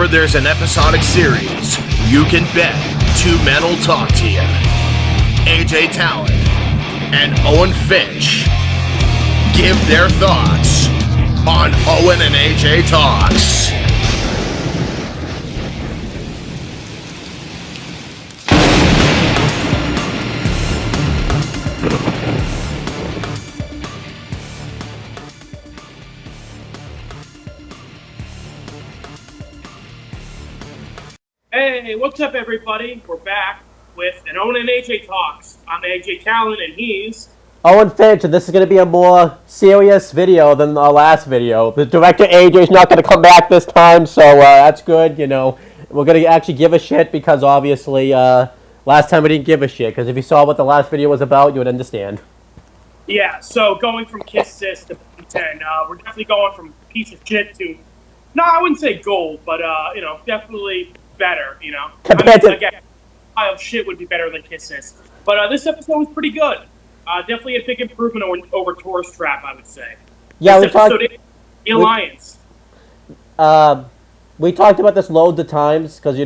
whenever there's an episodic series, you can bet two men will talk to you. AJ Talon and Owen Finch give their thoughts on Owen and AJ Talks. Hey, what's up, everybody? We're back with an Owen and AJ Talks. I'm AJ Talon, and he's Owen Finch, and this is going to be a more serious video than our last video. The director AJ's not going to come back this time, so that's good. You know, we're going to actually give a shit because obviously last time we didn't give a shit. Because if you saw what the last video was about, you would understand. Yeah. So going from Kiss Sis to 10, we're definitely going from piece of shit to I wouldn't say gold, but definitely better. Compared to again, pile of shit would be better than Kiss Sis. But this episode was pretty good. Definitely a big improvement over Tourist Trap, I would say. Yeah, this the Alliance. We talked about this loads of times because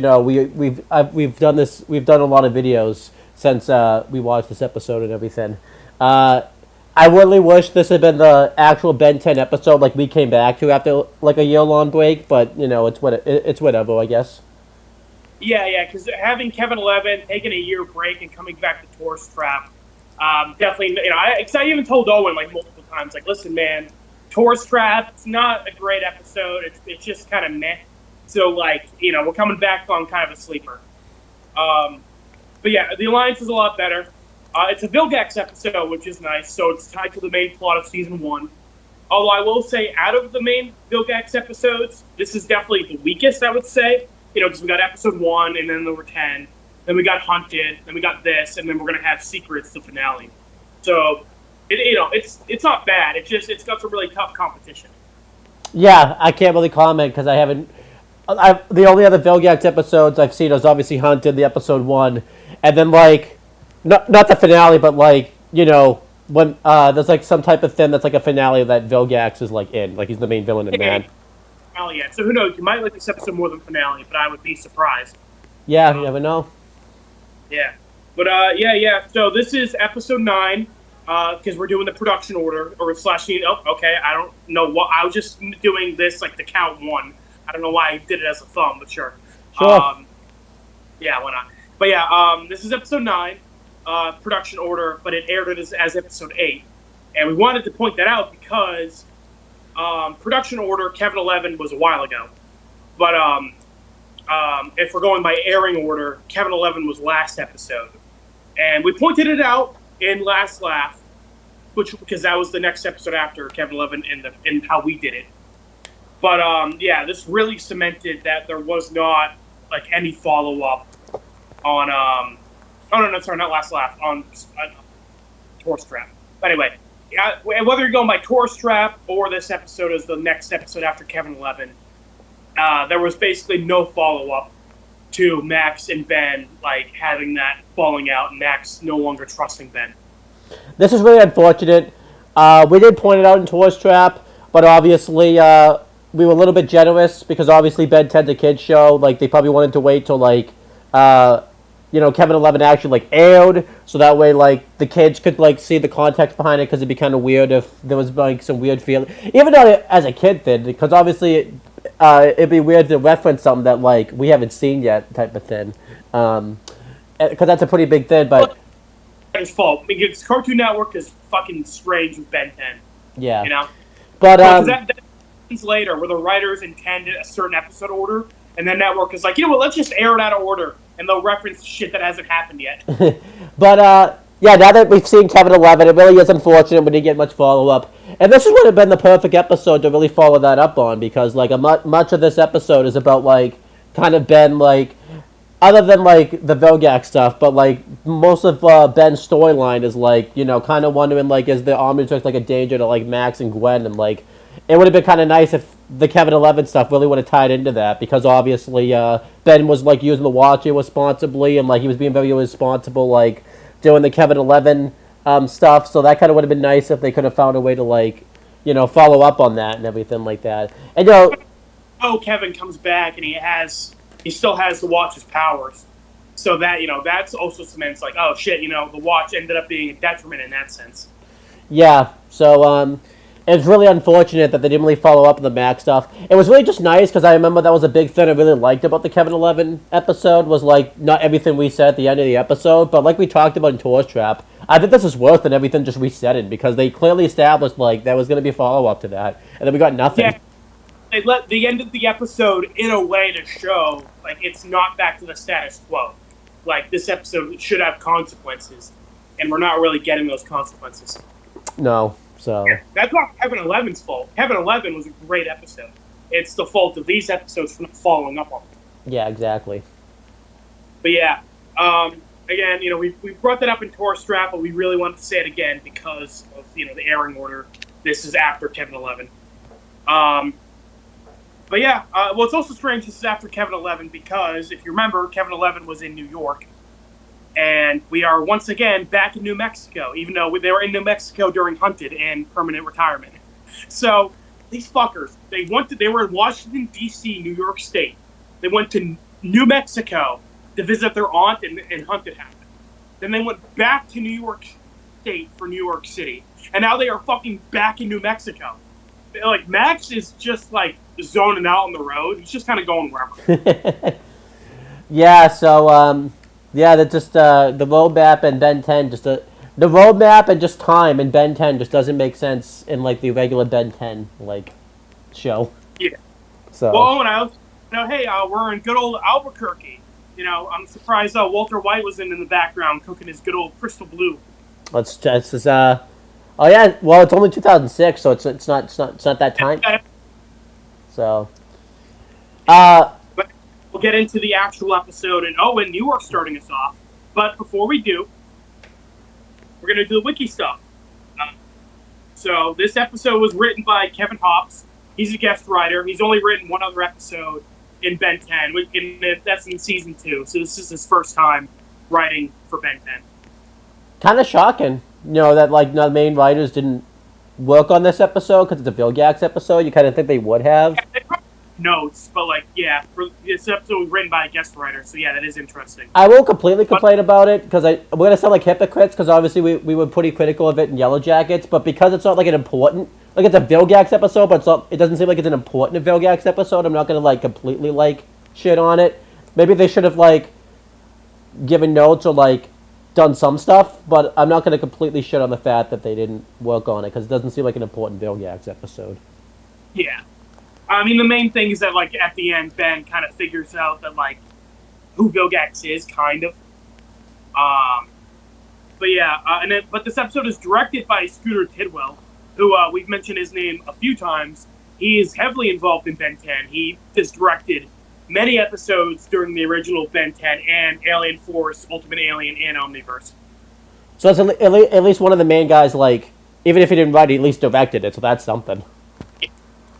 we've done this. We've done a lot of videos since we watched this episode and everything. I really wish this had been the actual Ben 10 episode, like we came back to after like a year-long break. But it's whatever, I guess. Yeah, because having Kevin 11 taking a year break and coming back to Tourist Trap. Definitely, I even told Owen like multiple times, like, listen, man, Tourist Trap, it's not a great episode. It's just kind of meh. So, like, we're coming back on kind of a sleeper. But yeah, the Alliance is a lot better. It's a Vilgax episode, which is nice. So it's tied to the main plot of season 1. Although I will say, out of the main Vilgax episodes, this is definitely the weakest, I would say. Because we got episode 1, and then there were 10. Then we got Hunted, then we got this, and then we're gonna have Secrets, the finale. So, it's not bad. It's got some really tough competition. Yeah, I can't really comment because I haven't. The only other Vilgax episodes I've seen is obviously Hunted, the episode 1, and then like, not the finale, but like when there's like some type of thing that's like a finale that Vilgax is like in, like he's the main villain in that. Finale yet. So who knows? You might like this episode more than finale, but I would be surprised. Yeah, you never know. Yeah, but yeah. So this is episode 9, because we're doing the production order or slashing. Oh, okay. I don't know what I was just doing this like the count 1. I don't know why I did it as a thumb, but sure. Sure. Yeah, why not? But yeah, this is episode 9, production order, but it aired as episode 8, and we wanted to point that out because production order Kevin 11 was a while ago, but if we're going by airing order, Kevin 11 was last episode. And we pointed it out in Last Laugh, because that was the next episode after Kevin 11 in how we did it. But, yeah, this really cemented that there was not, like, any follow-up on, not Last Laugh, on Tourist Trap. But anyway, whether you're going by Tourist Trap or this episode is the next episode after Kevin 11, there was basically no follow-up to Max and Ben, like, having that falling out, and Max no longer trusting Ben. This is really unfortunate. We did point it out in Tourist Trap, but obviously we were a little bit generous because obviously Ben 10's a kid's show. Like, they probably wanted to wait till, like, Kevin 11 actually, like, aired, so that way, like, the kids could, like, see the context behind it, because it'd be kind of weird if there was, like, some weird feeling. Even though as a kid did, because obviously it'd be weird to reference something that, like, we haven't seen yet type of thing. Because that's a pretty big thing, but... It's his fault. Because Cartoon Network is fucking strange with Ben 10. Yeah. But, that happens later, where the writers intended a certain episode order, and then Network is like, let's just air it out of order, and they'll reference shit that hasn't happened yet. But, yeah, now that we've seen Kevin 11, it really is unfortunate we didn't get much follow-up. And this would have been the perfect episode to really follow that up on, because, like, much of this episode is about, like, kind of Ben, like, other than, like, the Vilgax stuff, but, like, most of Ben's storyline is, like, kind of wondering, like, is the Omnitrix, like, a danger to, like, Max and Gwen, and, like, it would have been kind of nice if the Kevin 11 stuff really would have tied into that, because obviously Ben was, like, using the watch irresponsibly, and, like, he was being very irresponsible, like, doing the Kevin 11 stuff, so that kind of would have been nice if they could have found a way to, like, follow up on that and everything like that. And, oh, Kevin comes back and he still has the Watch's powers. So that, that's also cements like, oh shit, the Watch ended up being a detriment in that sense. Yeah, so it's really unfortunate that they didn't really follow up on the Mac stuff. It was really just nice because I remember that was a big thing I really liked about the Kevin 11 episode was like not everything we said at the end of the episode, but like we talked about in Tourist Trap, I think this is worse than everything just we said it because they clearly established like there was going to be a follow up to that, and then we got nothing. Yeah, they ended the episode in a way to show like it's not back to the status quo. Like this episode should have consequences, and we're not really getting those consequences. No. So that's not Kevin 11's fault. Kevin 11 was a great episode. It's the fault of these episodes for not following up on it. Yeah, exactly. But yeah, again, we brought that up in Tourist Trap, but we really wanted to say it again because of the airing order. This is after Kevin 11. But yeah, well, it's also strange this is after Kevin 11 because if you remember, Kevin 11 was in New York. And we are once again back in New Mexico, even though they were in New Mexico during Hunted and Permanent Retirement. So these fuckers, they were in Washington, D.C., New York State. They went to New Mexico to visit their aunt and Hunted happened. Then they went back to New York State for New York City. And now they are fucking back in New Mexico. Like, Max is just, like, zoning out on the road. He's just kind of going wherever. Yeah, so, yeah, that just the roadmap and Ben 10 the roadmap and just time in Ben 10 just doesn't make sense in like the regular Ben 10 like show. Yeah. So. Well, and I also, hey, we're in good old Albuquerque. I'm surprised Walter White was in the background cooking his good old Crystal Blue. Let's just oh yeah, well it's only 2006, so it's not that time. So. We'll get into the actual episode, and Owen, you are starting us off. But before we do, we're going to do the wiki stuff. So this episode was written by Kevin Hobbs. He's a guest writer. He's only written one other episode in Ben 10, that's in season 2. So this is his first time writing for Ben 10. Kind of shocking, that like the main writers didn't work on this episode because it's a Vilgax episode. You kind of think they would have. Yeah, notes, but this episode was written by a guest writer, so yeah, that is interesting. I won't completely complain about it because we're gonna sound like hypocrites because obviously we were pretty critical of it in Yellow Jackets, but because it's not like an important, like it's a Vilgax episode, but it doesn't seem like it's an important Vilgax episode. I'm not gonna like completely like shit on it. Maybe they should have like given notes or like done some stuff, but I'm not gonna completely shit on the fact that they didn't work on it because it doesn't seem like an important Vilgax episode. Yeah. I mean, the main thing is that, like, at the end, Ben kind of figures out that, like, who Vilgax is, kind of. But yeah, but this episode is directed by Scooter Tidwell, who we've mentioned his name a few times. He is heavily involved in Ben 10. He has directed many episodes during the original Ben 10 and Alien Force, Ultimate Alien, and Omniverse. So that's at least one of the main guys, like, even if he didn't write it, he at least directed it, so that's something.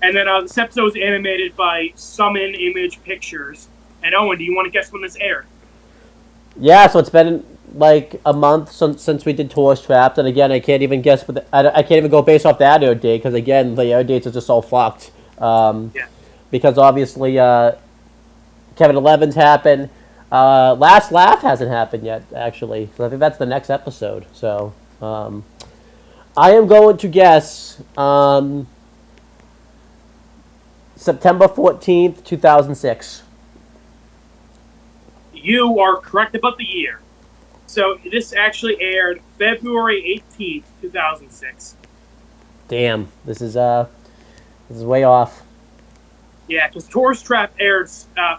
And then this episode was animated by Summon Image Pictures. And Owen, do you want to guess when this aired? Yeah, so it's been like a month since we did Tourist Trap, and again, I can't even guess. I can't even go based off that air date because again, the air dates are just all fucked. Yeah. Because obviously, Kevin 11's happened. Last Laugh hasn't happened yet, actually. So I think that's the next episode. So I am going to guess. September 14th, 2006. You are correct about the year. So this actually aired February 18th, 2006. Damn, this is way off. Yeah, because Tourist Trap aired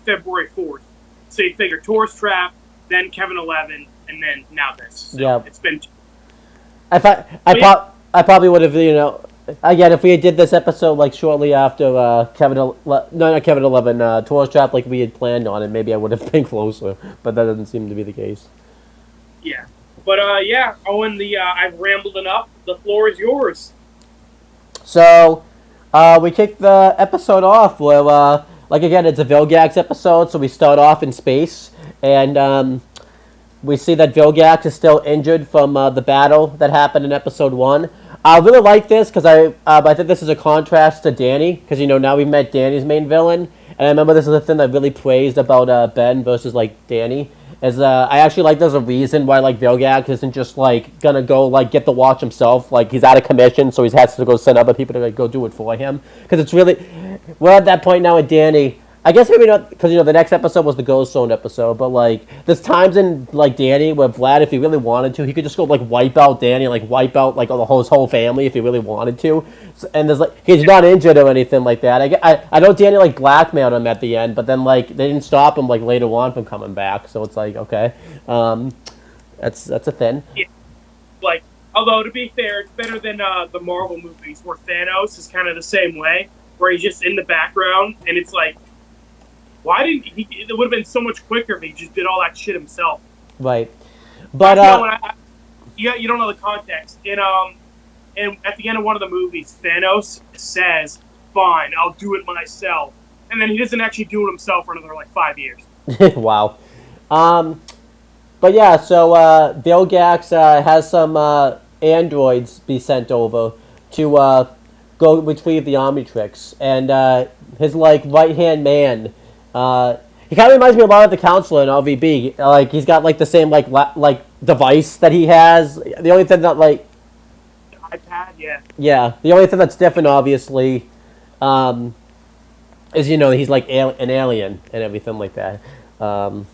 February 4th. So you figure Tourist Trap, then Kevin 11, and then now this. So yeah. It's been... I probably would have, again, if we did this episode like shortly after Kevin 11, Tourist Trap, like we had planned on it, maybe I would have been closer, but that doesn't seem to be the case. Yeah, but yeah, Owen, I've rambled enough. The floor is yours. So, we kicked the episode off where, like again, it's a Vilgax episode, so we start off in space, and we see that Vilgax is still injured from the battle that happened in episode 1. I really like this because I think this is a contrast to Danny because now we've met Danny's main villain, and I remember this is the thing I really praised about Ben versus like Danny. Is I actually like there's a reason why like Vilgax isn't just like gonna go like get the watch himself, like he's out of commission, so he has to go send other people to like go do it for him because it's really we're at that point now with Danny. I guess maybe not because the next episode was the Ghost Zone episode, but like there's times in like Danny where Vlad, if he really wanted to, he could just go like wipe out Danny, like wipe out like his whole family if he really wanted to. So, and there's like he's not injured or anything like that. I know Danny like blackmailed him at the end, but then like they didn't stop him like later on from coming back. So it's like okay, that's a thing. Yeah. Like although to be fair, it's better than the Marvel movies where Thanos is kind of the same way, where he's just in the background and it's like. Why didn't he? It would have been so much quicker if he just did all that shit himself. Right, but you don't know the context. And at the end of one of the movies, Thanos says, "Fine, I'll do it myself," and then he doesn't actually do it himself for another like 5 years. Wow. But yeah, so Vilgax has some androids be sent over to go retrieve the Omnitrix, and his like right hand man. He kind of reminds me a lot of the counselor in LVB. Like he's got like the same like device that he has. The only thing that like The iPad, yeah. Yeah, the only thing that's different, obviously, is he's like an alien and everything like that. Oh,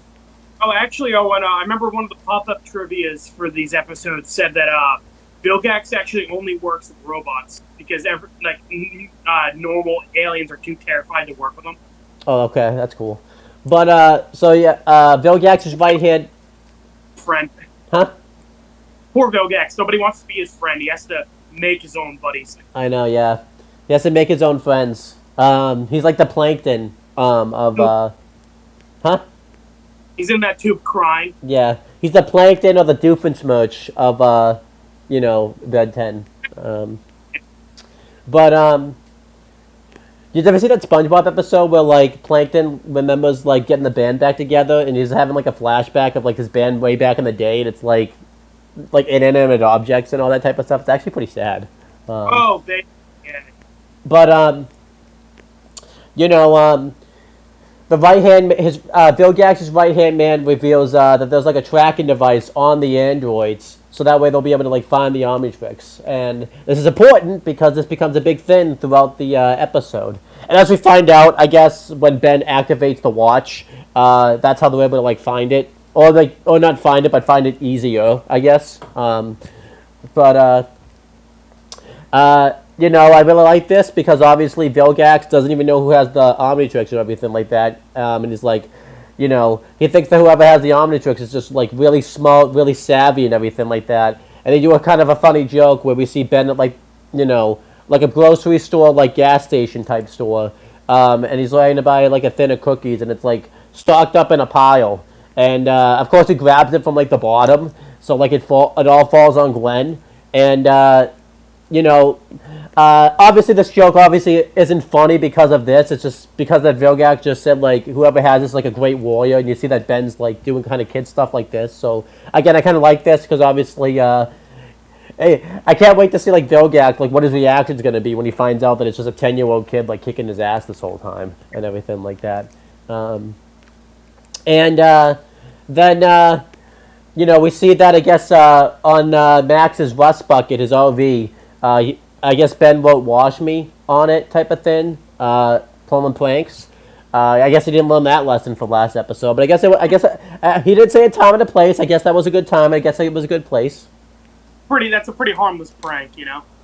actually, Owen, I remember one of the pop-up trivias for these episodes said that Vilgax actually only works with robots because normal aliens are too terrified to work with them. Oh, okay, that's cool. But so yeah, Vilgax's right hand Friend. Huh? Poor Vilgax. Nobody wants to be his friend. He has to make his own buddies. I know, yeah. He has to make his own friends. He's like the plankton of huh? He's in that tube crying. Yeah, he's the plankton or the Doofenshmirtz of Ben 10. But you ever see that SpongeBob episode where like Plankton remembers like getting the band back together and he's having like a flashback of like his band way back in the day and it's like inanimate objects and all that type of stuff. It's actually pretty sad. Yeah. But the right hand Vilgax's right hand man reveals that there's like a tracking device on the androids. So that way they'll be able to like find the Omnitrix, and this is important because this becomes a big thing throughout the episode. And as we find out, I guess when Ben activates the watch, that's how they're able to like find it, or not find it, but find it easier, I guess. I really like this because obviously Vilgax doesn't even know who has the Omnitrix or everything like that, and he's like. He thinks that whoever has the Omnitrix is just, like, really smart, really savvy and everything like that. And they do a kind of a funny joke where we see Ben at, like, like a grocery store, like, gas station type store. And he's trying to buy, like, a tin of cookies, and it's, like, stocked up in a pile. And, of course, he grabs it from, like, the bottom. So, like, it all falls on Glenn. And, obviously this joke isn't funny because of this. It's just because that Vilgax just said like whoever has this is like a great warrior, and you see that Ben's like doing kind of kid stuff like this. So again, I kind of like this because obviously, hey, I can't wait to see like Vilgax like what his reaction is going to be when he finds out that it's just a 10-year-old kid like kicking his ass this whole time and everything like that. Then we see that I guess on Max's rust bucket, his RV. I guess Ben wrote "wash me" on it, type of thing. Pullman planks. I guess he didn't learn that lesson from last episode, but I guess he did say a time and a place. I guess that was a good time. I guess it was a good place. That's a pretty harmless prank,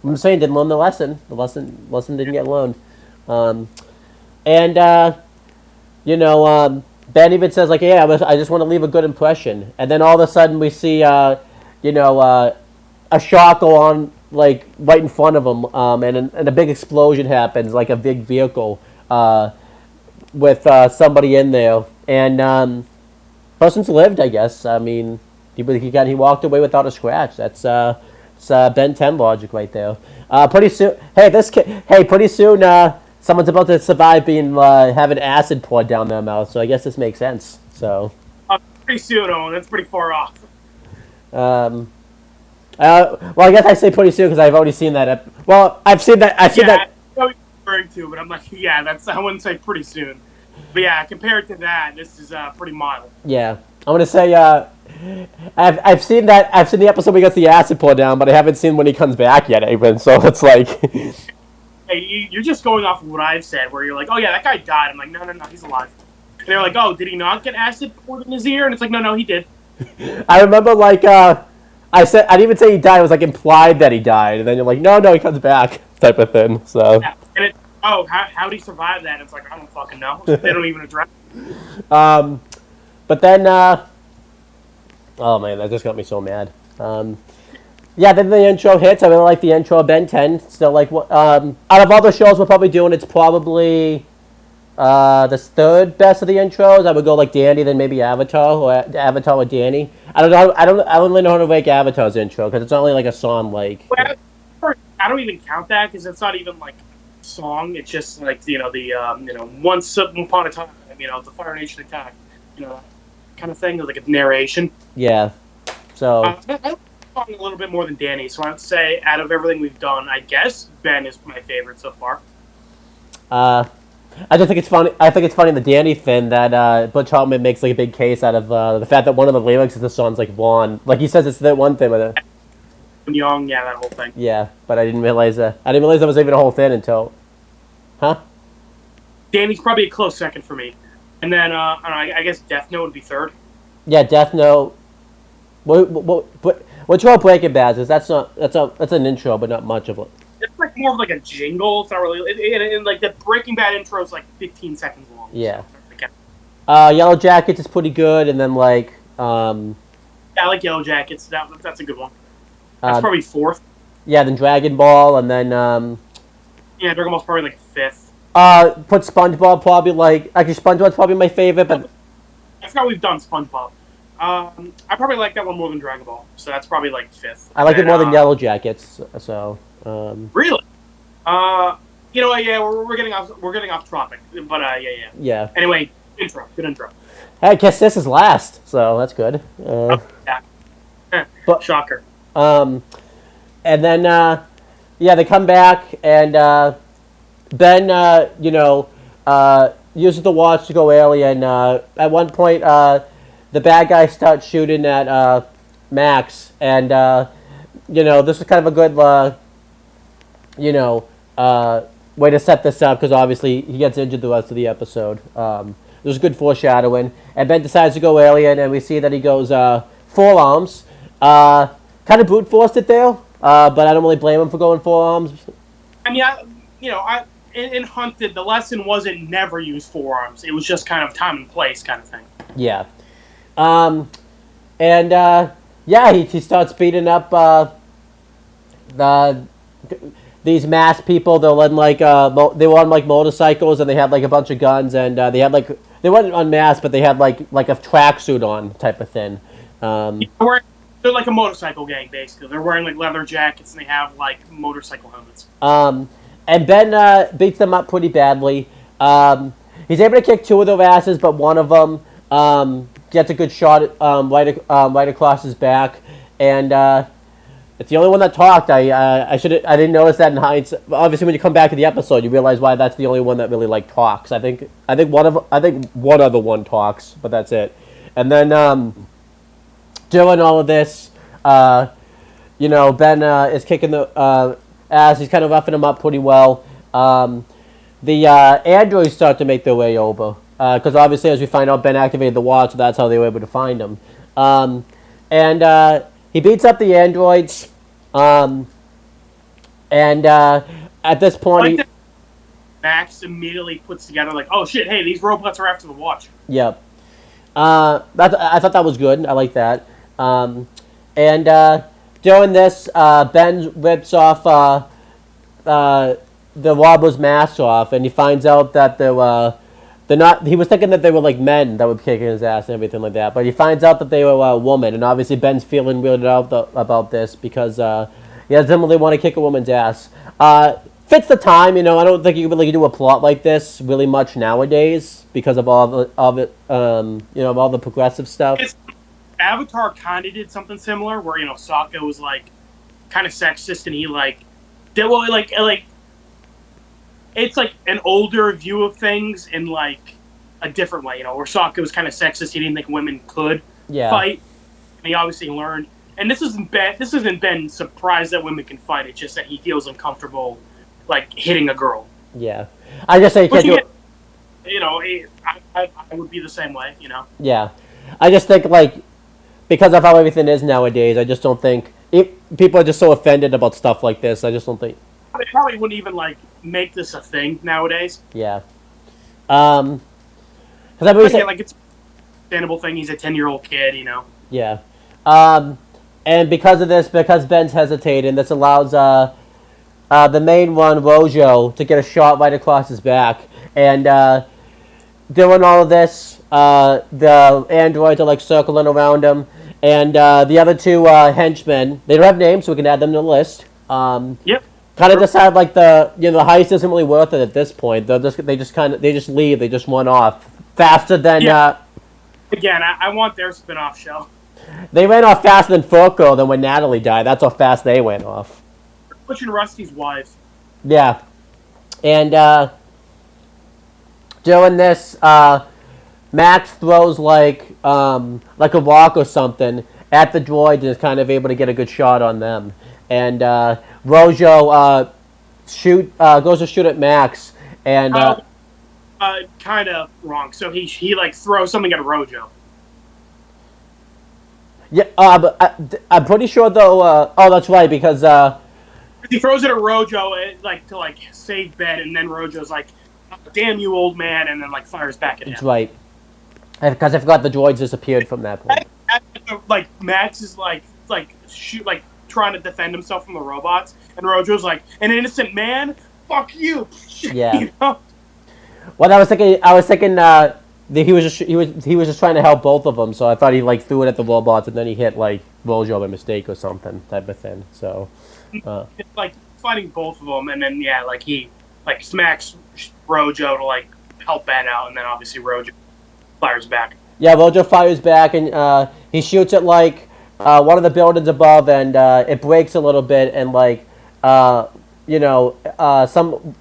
I'm saying didn't learn the lesson. The lesson didn't get learned. Ben even says like, "Yeah, I just want to leave a good impression," and then all of a sudden we see, a shock go on. Like right in front of him, and a big explosion happens, like a big vehicle, with somebody in there, and person's lived, I guess. I mean, he walked away without a scratch. That's Ben 10 logic right there. Pretty soon, someone's about to survive being having acid poured down their mouth. So I guess this makes sense. So pretty soon, Owen. That's pretty far off. Well, I guess I say pretty soon because I've already seen that. Well, I've seen that. I've seen that. I know what you're referring to, but I'm like, yeah, I wouldn't say pretty soon. But yeah, compared to that, this is pretty mild. Yeah, I want to say I've seen that. I've seen the episode where he gets the acid poured down, but I haven't seen when he comes back yet, even. So it's like, hey, you're just going off of what I've said, where you're like, oh yeah, that guy died. I'm like, no, he's alive. And they're like, oh, did he not get acid poured in his ear? And it's like, no, he did. I remember like I didn't even say he died. It was like implied that he died, and then you're like, no, he comes back, type of thing. So. Yeah. And how'd he survive that? It's like, I don't fucking know. They don't even address it. But then, oh man, that just got me so mad. Yeah, then the intro hits. I really like the intro of Ben 10. Still like, out of all the shows we're probably doing, it's probably the third best of the intros. I would go like Danny, then maybe Avatar, or Avatar with Danny. I don't know. I don't really know how to rank Avatar's intro because it's only like a song. Like, well, I don't even count that because it's not even like a song. It's just like the once upon a time, the Fire Nation attack, kind of thing, like a narration. Yeah. So. I'm talking a little bit more than Danny, so I'd say out of everything we've done, I guess Ben is my favorite so far. I just think it's funny. I think it's funny in the Danny thing that Butch Hartman makes like a big case out of the fact that one of the lyrics of the song's like "Vaughn." Like he says it's that one thing with it. Young, yeah, that whole thing. Yeah, but I didn't realize that. I didn't realize that was even a whole thing until, huh? Danny's probably a close second for me, and then I guess Death Note would be third. Yeah, Death Note. What's your Breaking Bad is? That's an intro, but not much of it. It's like more of like a jingle. It's not really. And like the Breaking Bad intro is like 15 seconds long. Yeah. So. Yellow Jackets is pretty good, and then like. Yeah, I like Yellow Jackets. That's a good one. That's probably fourth. Yeah, then Dragon Ball, and then. Yeah, Dragon Ball's probably like fifth. Put SpongeBob probably like actually SpongeBob's probably my favorite, but. That's how we've done SpongeBob. I probably like that one more than Dragon Ball, so that's probably like fifth. I like it more than Yellow Jackets, so. Really? Yeah, we're getting off topic, but yeah. Yeah. Anyway, good intro. I guess this is last, so that's good. Yeah. But, shocker. And then they come back and Ben uses the watch to go alien. At one point, the bad guy starts shooting at Max, and this is kind of a good way to set this up because obviously he gets injured the rest of the episode. There's good foreshadowing, and Ben decides to go alien, and we see that he goes forearms. Kind of brute forced it there, but I don't really blame him for going forearms. I mean, in Hunted, the lesson wasn't never use forearms. It was just kind of time and place kind of thing. Yeah. He starts beating up these masked people. They're on they were on like motorcycles, and they had like a bunch of guns, and they had like they weren't unmasked, but they had like a tracksuit on type of thing. They're like a motorcycle gang, basically. They're wearing like leather jackets, and they have like motorcycle helmets. And Ben beats them up pretty badly. He's able to kick two of their asses, but one of them gets a good shot right across his back, and it's the only one that talked. I didn't notice that in hindsight. Obviously, when you come back to the episode, you realize why that's the only one that really like talks. I think one other one talks, but that's it. And then during all of this, Ben is kicking the ass. He's kind of roughing him up pretty well. The androids start to make their way over. Because obviously, as we find out, Ben activated the watch, so that's how they were able to find him. He beats up the androids. At this point... Max immediately puts together, like, oh shit, hey, these robots are after the watch. Yep. I thought that was good. I like that. During this, Ben rips off the robber's mask off, and he finds out that they're not. He was thinking that they were like men that were kicking his ass and everything like that, but he finds out that they were a woman, and obviously Ben's feeling weirded out about this because he doesn't really want to kick a woman's ass. Fits the time, I don't think you can really do a plot like this really much nowadays because of all the progressive stuff. Avatar kind of did something similar, where Sokka was like kind of sexist, and he like did like it's like an older view of things in like a different way. Where Sokka was kind of sexist, he didn't think women could fight, and he obviously learned. And this isn't Ben surprised that women can fight. It's just that he feels uncomfortable, like hitting a girl. Yeah, I just say I would be the same way. Yeah, I just think like because of how everything is nowadays, I just don't think people are just so offended about stuff like this. I just don't think they probably wouldn't even like make this a thing nowadays. Yeah. Because I believe like it's a understandable thing. He's a 10-year-old kid. Yeah. And because of this, because Ben's hesitating, this allows the main one, Rojo, to get a shot right across his back. And doing all of this, the androids are like circling around him. And the other two henchmen, they don't have names, so we can add them to the list. Yep. Kind of decide like the heist isn't really worth it at this point. They just leave. They just run off faster than. Again, I want their spin-off show. They ran off faster than Furco than when Natalie died. That's how fast they went off. Pushing Rusty's wife. Yeah, and doing this, Max throws like a rock or something at the droids and is kind of able to get a good shot on them. And Rojo goes to shoot at Max, and kind of wrong. So he like throws something at Rojo. Yeah, but I'm pretty sure though. Oh, that's right, because he throws it at Rojo to save Ben, and then Rojo's like, "Damn you, old man," and then like fires back at him. That's right. Because I forgot the droids disappeared from that point. Like Max is trying to defend himself from the robots, and Rojo's like, "An innocent man? Fuck you!" Yeah. Well, I was thinking he was just trying to help both of them, so I thought he like threw it at the robots and then he hit like Rojo by mistake or something type of thing. So it's like fighting both of them, and then he smacks Rojo to like help Ben out, and then obviously Rojo fires back. Yeah, Rojo fires back, and he shoots at like one of the buildings above, and it breaks a little bit, and like some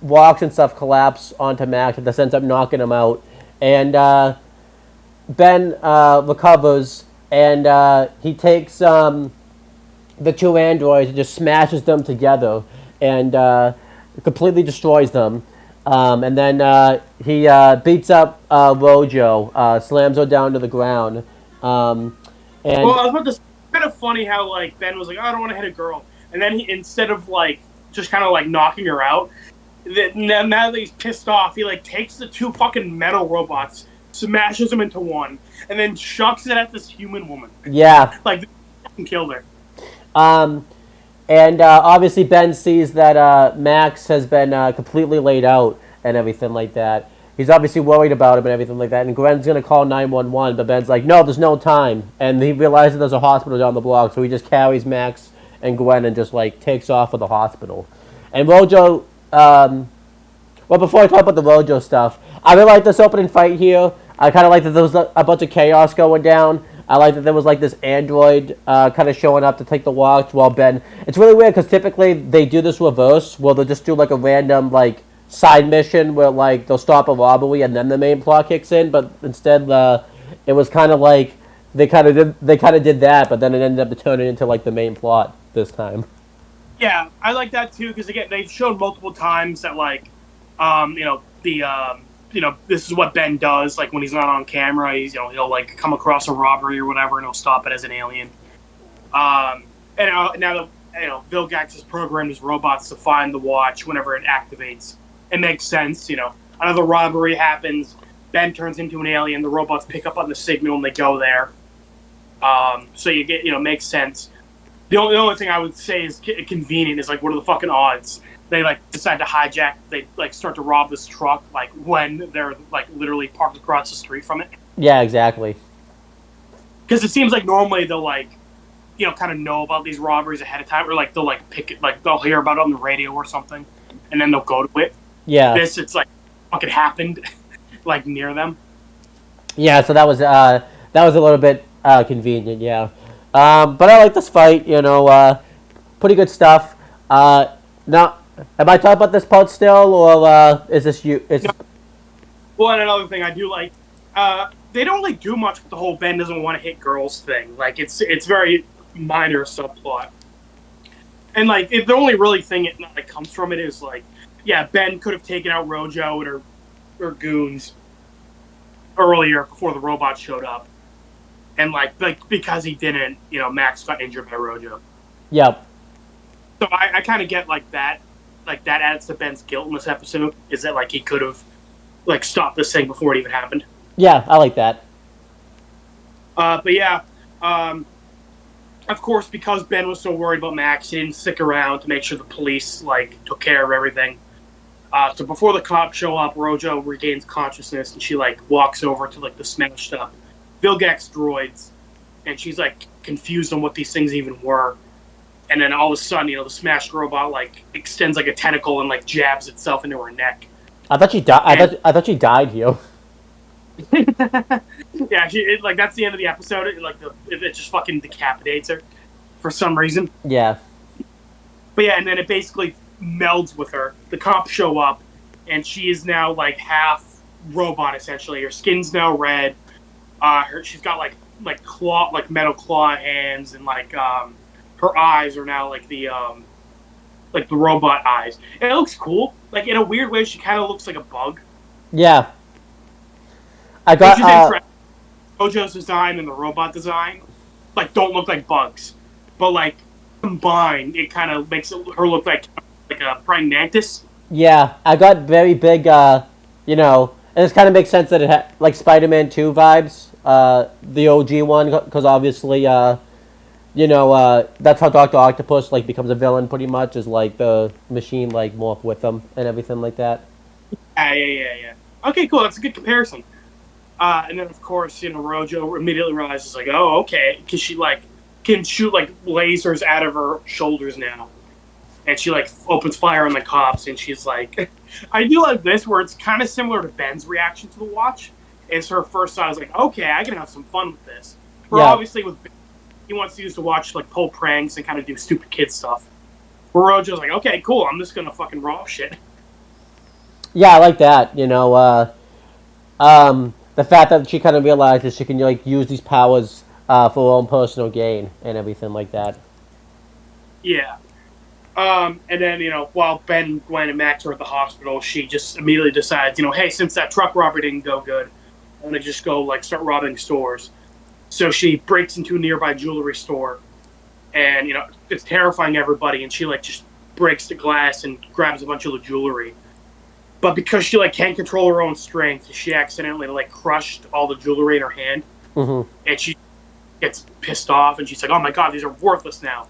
rocks and stuff collapse onto Max, and this ends up knocking him out. And Ben recovers, and he takes the two androids and just smashes them together, and completely destroys them. And then he beats up Rojo, slams her down to the ground. And I was about to say, it's kind of funny how like Ben was like, "Oh, I don't want to hit a girl," and then he, instead of like just kind of like knocking her out, now that he's pissed off, he like takes the two fucking metal robots, smashes them into one, and then chucks it at this human woman. Yeah. Like, fucking killed her. And obviously Ben sees that Max has been completely laid out and everything like that. He's obviously worried about him and everything like that. And Gwen's going to call 911, but Ben's like, no, there's no time. And he realizes there's a hospital down the block, so he just carries Max and Gwen and just like takes off for the hospital. And Rojo, well, before I talk about the Rojo stuff, I really like this opening fight here. I kind of like that there was a bunch of chaos going down. I like that there was like this android kind of showing up to take the watch while Ben... It's really weird because typically they do this reverse where they'll just do like a random like side mission where like they'll stop a robbery and then the main plot kicks in, but instead it was kind of like they kind of did that, but then it ended up turning into like the main plot this time. Yeah, I like that too because again they've shown multiple times that like this is what Ben does. Like when he's not on camera, he'll like come across a robbery or whatever, and he'll stop it as an alien. And now that Vilgax has programmed his robots to find the watch whenever it activates, it makes sense. Another robbery happens, Ben turns into an alien. The robots pick up on the signal and they go there. So you get makes sense. The only thing I would say is convenient is like what are the fucking odds? They like decide to hijack. They like start to rob this truck like when they're like literally parked across the street from it. Yeah, exactly. Because it seems like normally they'll like kind of know about these robberies ahead of time, or like they'll like pick it, like they'll hear about it on the radio or something, and then they'll go to it. Yeah. It's like fucking happened, like near them. Yeah, so that was a little bit convenient. Yeah. But I like this fight. pretty good stuff. Now, am I talking about this part still, or is this you? Well, and another thing I do like, they don't really do much with the whole Ben doesn't want to hit girls thing. Like, it's very minor subplot. And, like, the only really thing it like, comes from it is, like, yeah, Ben could have taken out Rojo and her goons earlier before the robot showed up. And, like because he didn't, Max got injured by Rojo. Yep. So I kind of get, like, that. Like, that adds to Ben's guilt in this episode, is that, like, he could have, like, stopped this thing before it even happened. Yeah, I like that. But yeah, of course, because Ben was so worried about Max, he didn't stick around to make sure the police, like, took care of everything. So before the cops show up, Rojo regains consciousness, and she, like, walks over to, like, the smashed up Vilgax droids, and she's, like, confused on what these things even were. And then all of a sudden, the smashed robot, like, extends, like, a tentacle and, like, jabs itself into her neck. I thought she died. I thought she died, yo. Yeah, that's the end of the episode. It just fucking decapitates her for some reason. Yeah. But yeah, and then it basically melds with her. The cops show up, and she is now like half robot essentially. Her skin's now red. She's got like claw, like metal claw hands, and like her eyes are now like the robot eyes. And it looks cool. Like, in a weird way, she kind of looks like a bug. Yeah. I got Jojo's design and the robot design, like, don't look like bugs, but like combined, it kind of makes her look like a praying mantis. Yeah, I got very big, and this kind of makes sense that it had like Spider-Man 2 vibes, the OG one, because obviously, that's how Dr. Octopus like becomes a villain pretty much, is like the machine like morph with them and everything like that. Yeah. Okay, cool. That's a good comparison. And then, of course, Rojo immediately realizes, like, oh, okay, because she, like, can shoot, like, lasers out of her shoulders now. And she, like, opens fire on the cops, and she's like, I do like this, where it's kind of similar to Ben's reaction to the watch. It's her first thought is like, okay, I can have some fun with this. Where obviously with Ben, he wants to use the watch to, like, pull pranks and kind of do stupid kid stuff. Where Rojo's like, okay, cool, I'm just gonna fucking rob shit. Yeah, I like that, the fact that she kind of realizes she can like use these powers for her own personal gain and everything like that. Yeah. And then, while Ben, Gwen, and Max are at the hospital, she just immediately decides, hey, since that truck robbery didn't go good, I'm going to just go, like, start robbing stores. So she breaks into a nearby jewelry store, and, it's terrifying everybody, and she, like, just breaks the glass and grabs a bunch of the jewelry. But because she, like, can't control her own strength, she accidentally, like, crushed all the jewelry in her hand. Mm-hmm. And she gets pissed off, and she's like, oh my god, these are worthless now.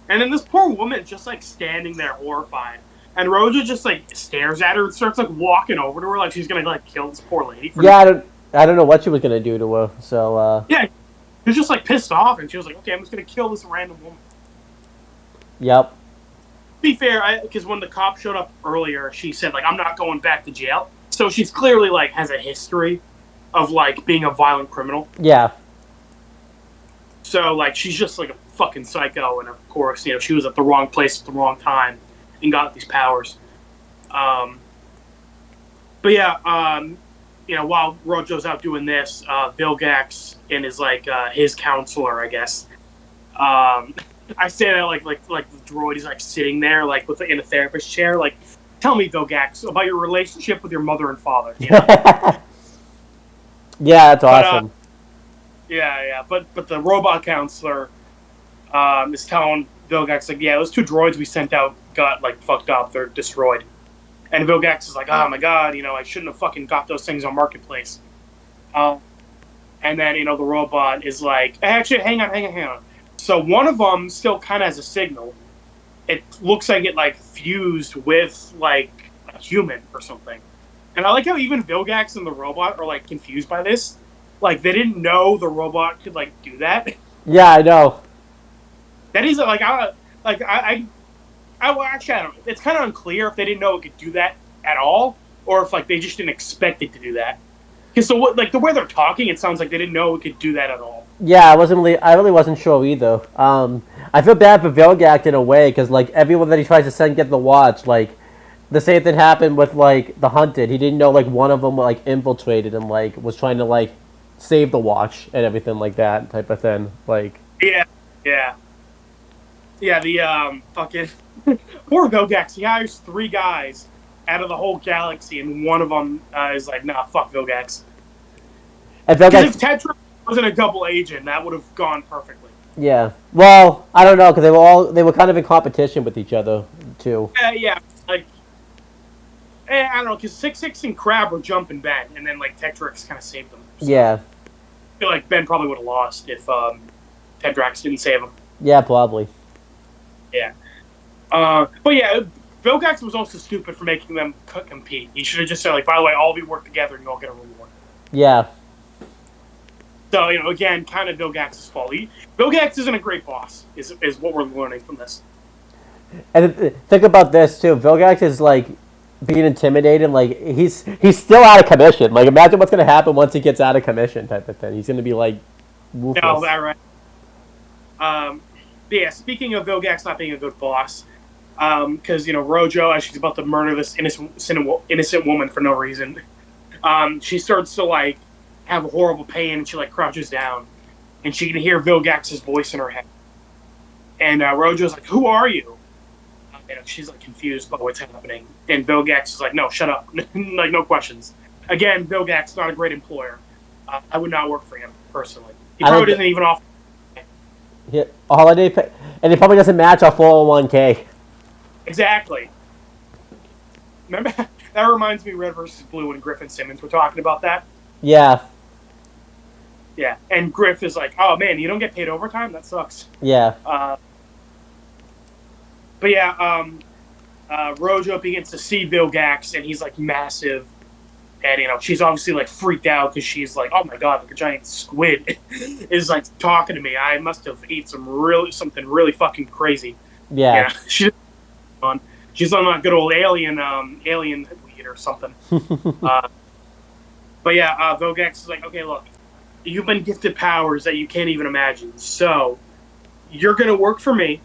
And then this poor woman is just, like, standing there horrified. And Rojo just, like, stares at her and starts, like, walking over to her like she's gonna, like, kill this poor lady. I don't know what she was gonna do to her, so, Yeah, she was just, like, pissed off, and she was like, okay, I'm just gonna kill this random woman. Yep. To be fair, because when the cop showed up earlier, she said, like, I'm not going back to jail. So she's clearly, like, has a history of, like, being a violent criminal. Yeah. So, like, she's just, like, a fucking psycho, and of course, she was at the wrong place at the wrong time and got these powers. But yeah, while Rojo's out doing this, Vilgax and his, like, his counselor, I guess, I say that like the droid is like sitting there like in a therapist chair, like, tell me, Vilgax, about your relationship with your mother and father. Yeah, that's awesome. But the robot counselor is telling Vilgax, like, yeah, those two droids we sent out got like fucked up, they're destroyed. And Vilgax is like, oh my god, I shouldn't have fucking got those things on Marketplace. And then the robot is like, actually, hang on. So one of them still kind of has a signal. It looks like it, like, fused with, like, a human or something. And I like how even Vilgax and the robot are, like, confused by this. Like, they didn't know the robot could, like, do that. Yeah, I know. That is, like, actually, I don't know. It's kind of unclear if they didn't know it could do that at all, or if, like, they just didn't expect it to do that. Because the way they're talking, it sounds like they didn't know it could do that at all. Yeah, I really wasn't sure either. I I feel bad for Vilgax in a way, because, like, everyone that he tries to send get the watch, like, the same thing happened with, like, the Hunted. He didn't know, like, one of them, like, infiltrated and, like, was trying to, like, save the watch and everything like that type of thing. Like, Yeah, the fucking poor Vilgax. He hires 3 guys out of the whole galaxy, and one of them is like, nah, fuck Vilgax. and Because Vilgax, if Tetra wasn't a double agent, that would have gone perfectly. yeah. Well, I don't know, because they were kind of in competition with each other too. Yeah, like, I don't know, because 6-6 and Crab were jumping Ben, and then like Tetrax kind of saved them. So Yeah. I feel like Ben probably would have lost if Tetrax didn't save him. Yeah, probably. Yeah. But yeah, Vilgax was also stupid for making them compete. He should have just said, like, by the way, all of you work together and you all get a reward. Yeah. So, you know, again, kind of Vilgax's fault. Vilgax isn't a great boss, is what we're learning from this. And think about this too. Vilgax is like being intimidated. Like he's still out of commission. Like imagine what's gonna happen once he gets out of commission, type of thing. He's gonna be like, woofless. No, that right. But yeah, speaking of Vilgax not being a good boss, because you know Rojo, as she's about to murder this innocent woman for no reason, she starts to like have a horrible pain, and she like crouches down, and she can hear Vilgax's voice in her head, and Rojo's like, "Who are you?" And she's like confused by what's happening, and Vilgax is like, "No, shut up, like no questions." Again, Vilgax not a great employer. I would not work for him personally. He probably doesn't even offer. Yeah, a holiday pay, and it probably doesn't match our 401k. Exactly. Remember, that reminds me of Red vs. Blue when Griff and Simmons were talking about that. Yeah. Yeah, and Griff is like, "Oh man, you don't get paid overtime? That sucks." Yeah. But yeah, Rojo begins to see Vilgax, and he's like massive, and you know she's obviously like freaked out because she's like, "Oh my god, like a giant squid is like talking to me. I must have ate something really fucking crazy." Yeah. She's on that good old alien weed or something. But yeah, Vilgax is like, "Okay, look, you've been gifted powers that you can't even imagine. So you're gonna work for me,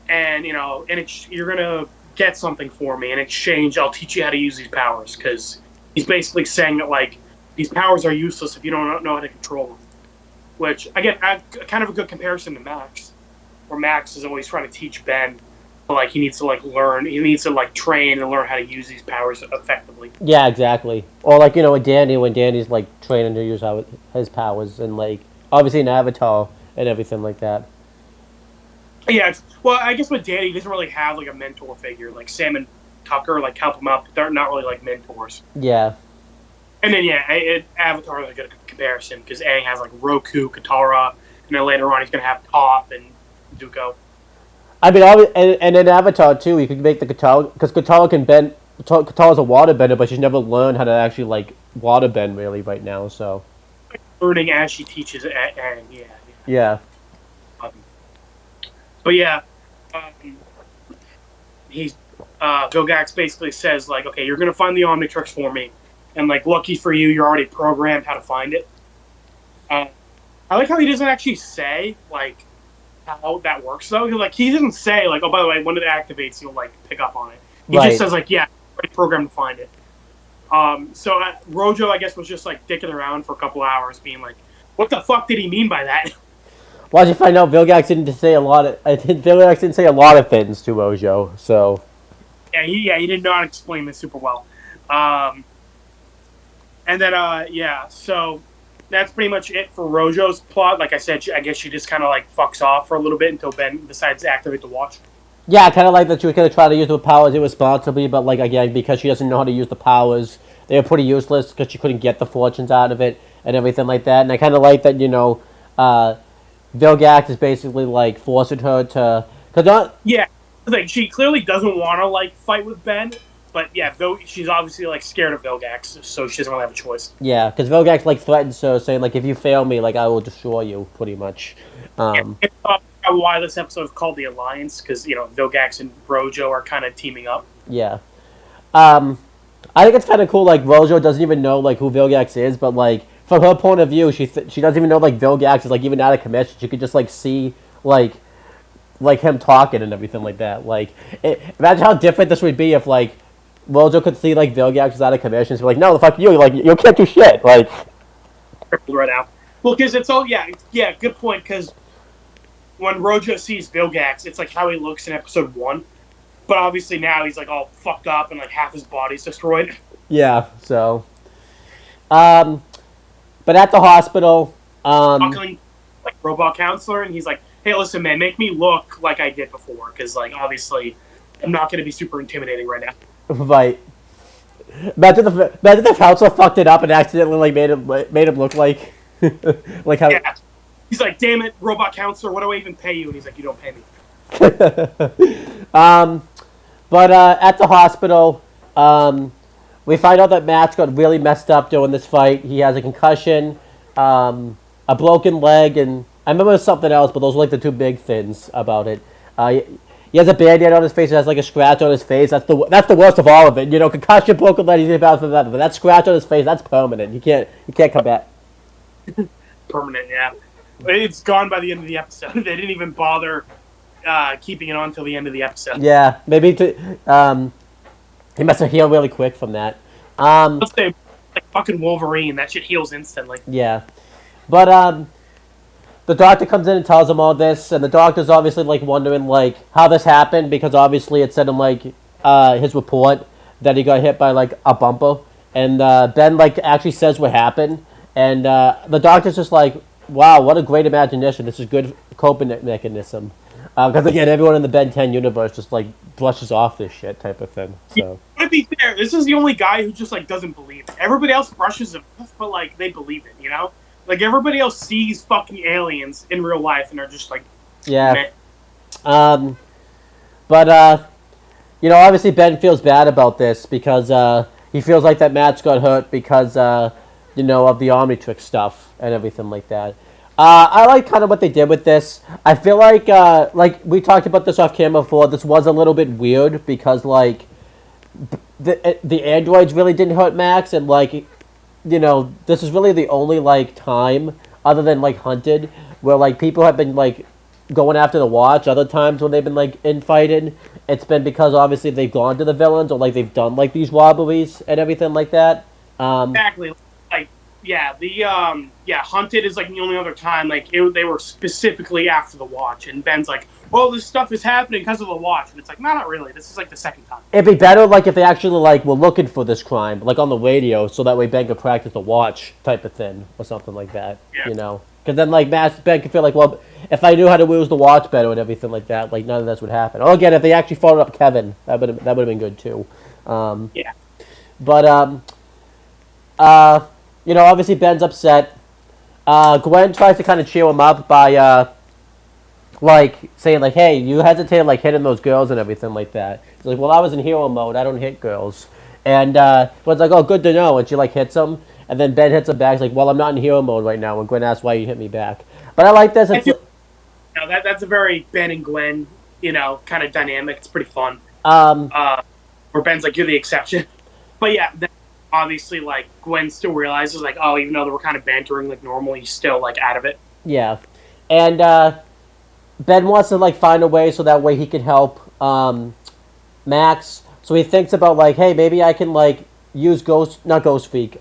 and you know, you're gonna get something for me. In exchange, I'll teach you how to use these powers." Because he's basically saying that like these powers are useless if you don't know how to control them. Which again, kind of a good comparison to Max, where Max is always trying to teach Ben. Like he needs to like learn, he needs to like train and learn how to use these powers effectively. Yeah, exactly. Or like you know with Danny, when Danny's like training to use his powers, and like obviously in Avatar and everything like that. Yeah, well, I guess with Danny, he doesn't really have like a mentor figure. Like Sam and Tucker like help him out, but they're not really like mentors. Yeah. And then Avatar is a good comparison because Aang has like Roku, Katara, and then later on he's gonna have Toph and Zuko. I mean, and in Avatar too, you could make the Katara, because Katara can bend. Katara's a water bender, but she's never learned how to actually like water bend really right now. So learning as she teaches Aang, yeah. Yeah. But yeah, he's Vilgax basically says like, "Okay, you're gonna find the Omnitrix for me, and like, lucky for you, you're already programmed how to find it." I like how he doesn't actually say like how that works though. He doesn't say like, "Oh, by the way, when it activates, you'll like pick up on it." He just says like, "Yeah, already programmed to find it." So Rojo, I guess, was just like dicking around for a couple hours, being like, "What the fuck did he mean by that?" Well, as you find out, Vilgax didn't say a lot of. Vilgax didn't say a lot of things to Rojo, so. Yeah, he did not explain this super well. And then so that's pretty much it for Rojo's plot. Like I said, I guess she just kind of like fucks off for a little bit until Ben decides to activate the watch. Yeah, I kind of like that she was going to try to use the powers irresponsibly, but like again, because she doesn't know how to use the powers, they were pretty useless because she couldn't get the fortunes out of it and everything like that. And I kind of like that, you know, Vilgax is basically like forcing her to, Yeah, like she clearly doesn't want to like fight with Ben, but yeah, she's obviously like scared of Vilgax, so she doesn't really have a choice. Yeah, because Vilgax like threatens her, saying like, "If you fail me, like I will destroy you," pretty much. It's why this episode is called the Alliance, because you know Vilgax and Rojo are kind of teaming up. Yeah, I think it's kind of cool. Like Rojo doesn't even know like who Vilgax is, but like from her point of view, she doesn't even know like Vilgax is like even out of commission. She could just like see like like him talking and everything like that. Like, imagine how different this would be if like Mojo could see like Vilgax was out of commission. So like, no, the fuck you, like you can't do shit. Like, right now. Well, because it's all yeah, good point. Because when Rojo sees Vilgax, it's like how he looks in episode 1, but obviously now he's like all fucked up and like half his body's destroyed. Yeah. So, but at the hospital, Talking like robot counselor, and he's like, "Hey, listen, man, make me look like I did before, because like obviously I'm not going to be super intimidating right now." right. Imagine the counselor fucked it up and accidentally like made him look like like how. Yeah. He's like, "Damn it, robot counselor, what do I even pay you?" And he's like, "You don't pay me." But at the hospital, we find out that Max got really messed up during this fight. He has a concussion, a broken leg, and I remember something else, but those were like the two big things about it. He has a band-aid on his face. He has like a scratch on his face. That's the worst of all of it. You know, concussion, broken leg, he's about for that. But that scratch on his face, that's permanent. You can't come back. Permanent, yeah. It's gone by the end of the episode. They didn't even bother keeping it on until the end of the episode. Yeah, maybe he must have healed really quick from that. Let's say, like fucking Wolverine, that shit heals instantly. Yeah, but the doctor comes in and tells him all this, and the doctor's obviously like wondering like how this happened, because obviously it said in like his report that he got hit by like a bumper, and Ben like actually says what happened, and the doctor's just like, wow, what a great imagination. This is good coping mechanism. Because again, everyone in the Ben 10 universe just like brushes off this shit type of thing. So, to be fair, this is the only guy who just like doesn't believe it. Everybody else brushes it off, but like they believe it, you know? Like everybody else sees fucking aliens in real life and are just like, yeah. meh. But you know, obviously Ben feels bad about this because he feels like that Matt's got hurt because you know, of the Omnitrix stuff and everything like that. I like kind of what they did with this. I feel like we talked about this off camera before, this was a little bit weird because, like, the androids really didn't hurt Max, and, like, you know, this is really the only, like, time, other than, like, Hunted, where, like, people have been, like, going after the Watch. Other times when they've been, like, infighting, it's been because, obviously, they've gone to the villains, or, like, they've done, like, these robberies and everything like that. Exactly. Hunted is like the only other time they were specifically after the Watch, and Ben's like, well, this stuff is happening because of the Watch, and it's like, no, not really. This is like the second time. It'd be better like if they actually like were looking for this crime, like on the radio, so that way Ben could practice the Watch type of thing or something like that. Yeah. You know, because then like Ben could feel like, well, if I knew how to use the Watch better and everything like that, like none of this would happen. Or again, if they actually followed up Kevin, that would have been good too. Yeah. But you know, obviously Ben's upset. Gwen tries to kind of cheer him up by, like, saying, like, hey, you hesitated, like, hitting those girls and everything like that. He's like, well, I was in hero mode. I don't hit girls. And Gwen's like, oh, good to know. And she, like, hits him. And then Ben hits him back. He's like, well, I'm not in hero mode right now. And Gwen asks why you hit me back. But I like this. That's a very Ben and Gwen, you know, kind of dynamic. It's pretty fun. Where Ben's like, you're the exception. But, yeah, obviously, like, Gwen still realizes, like, oh, even though they were kind of bantering like normal, he's still, like, out of it. Yeah. And Ben wants to, like, find a way so that way he can help Max. So he thinks about, like, hey, maybe I can, like, use upgrade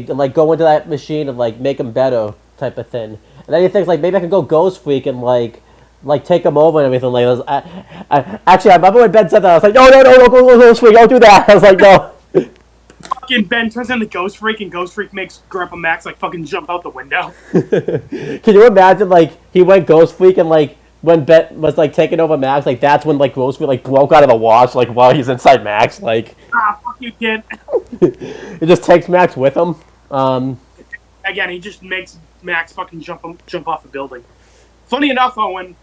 and, like, go into that machine and, like, make him better type of thing. And then he thinks, like, maybe I can go Ghost Freak and, like take him over and everything like that. Actually, I remember when Ben said that, I was like, no, don't go Ghost Freak, don't do that. I was like, no. Fucking Ben turns into Ghost Freak, and Ghost Freak makes Grandpa Max like fucking jump out the window. Can you imagine like he went Ghost Freak and like when Ben was like taking over Max, like that's when like Ghost Freak like broke out of the Watch like while he's inside Max, like fuck you, kid. It just takes Max with him. Again, he just makes Max fucking jump off a building. Funny enough, Owen,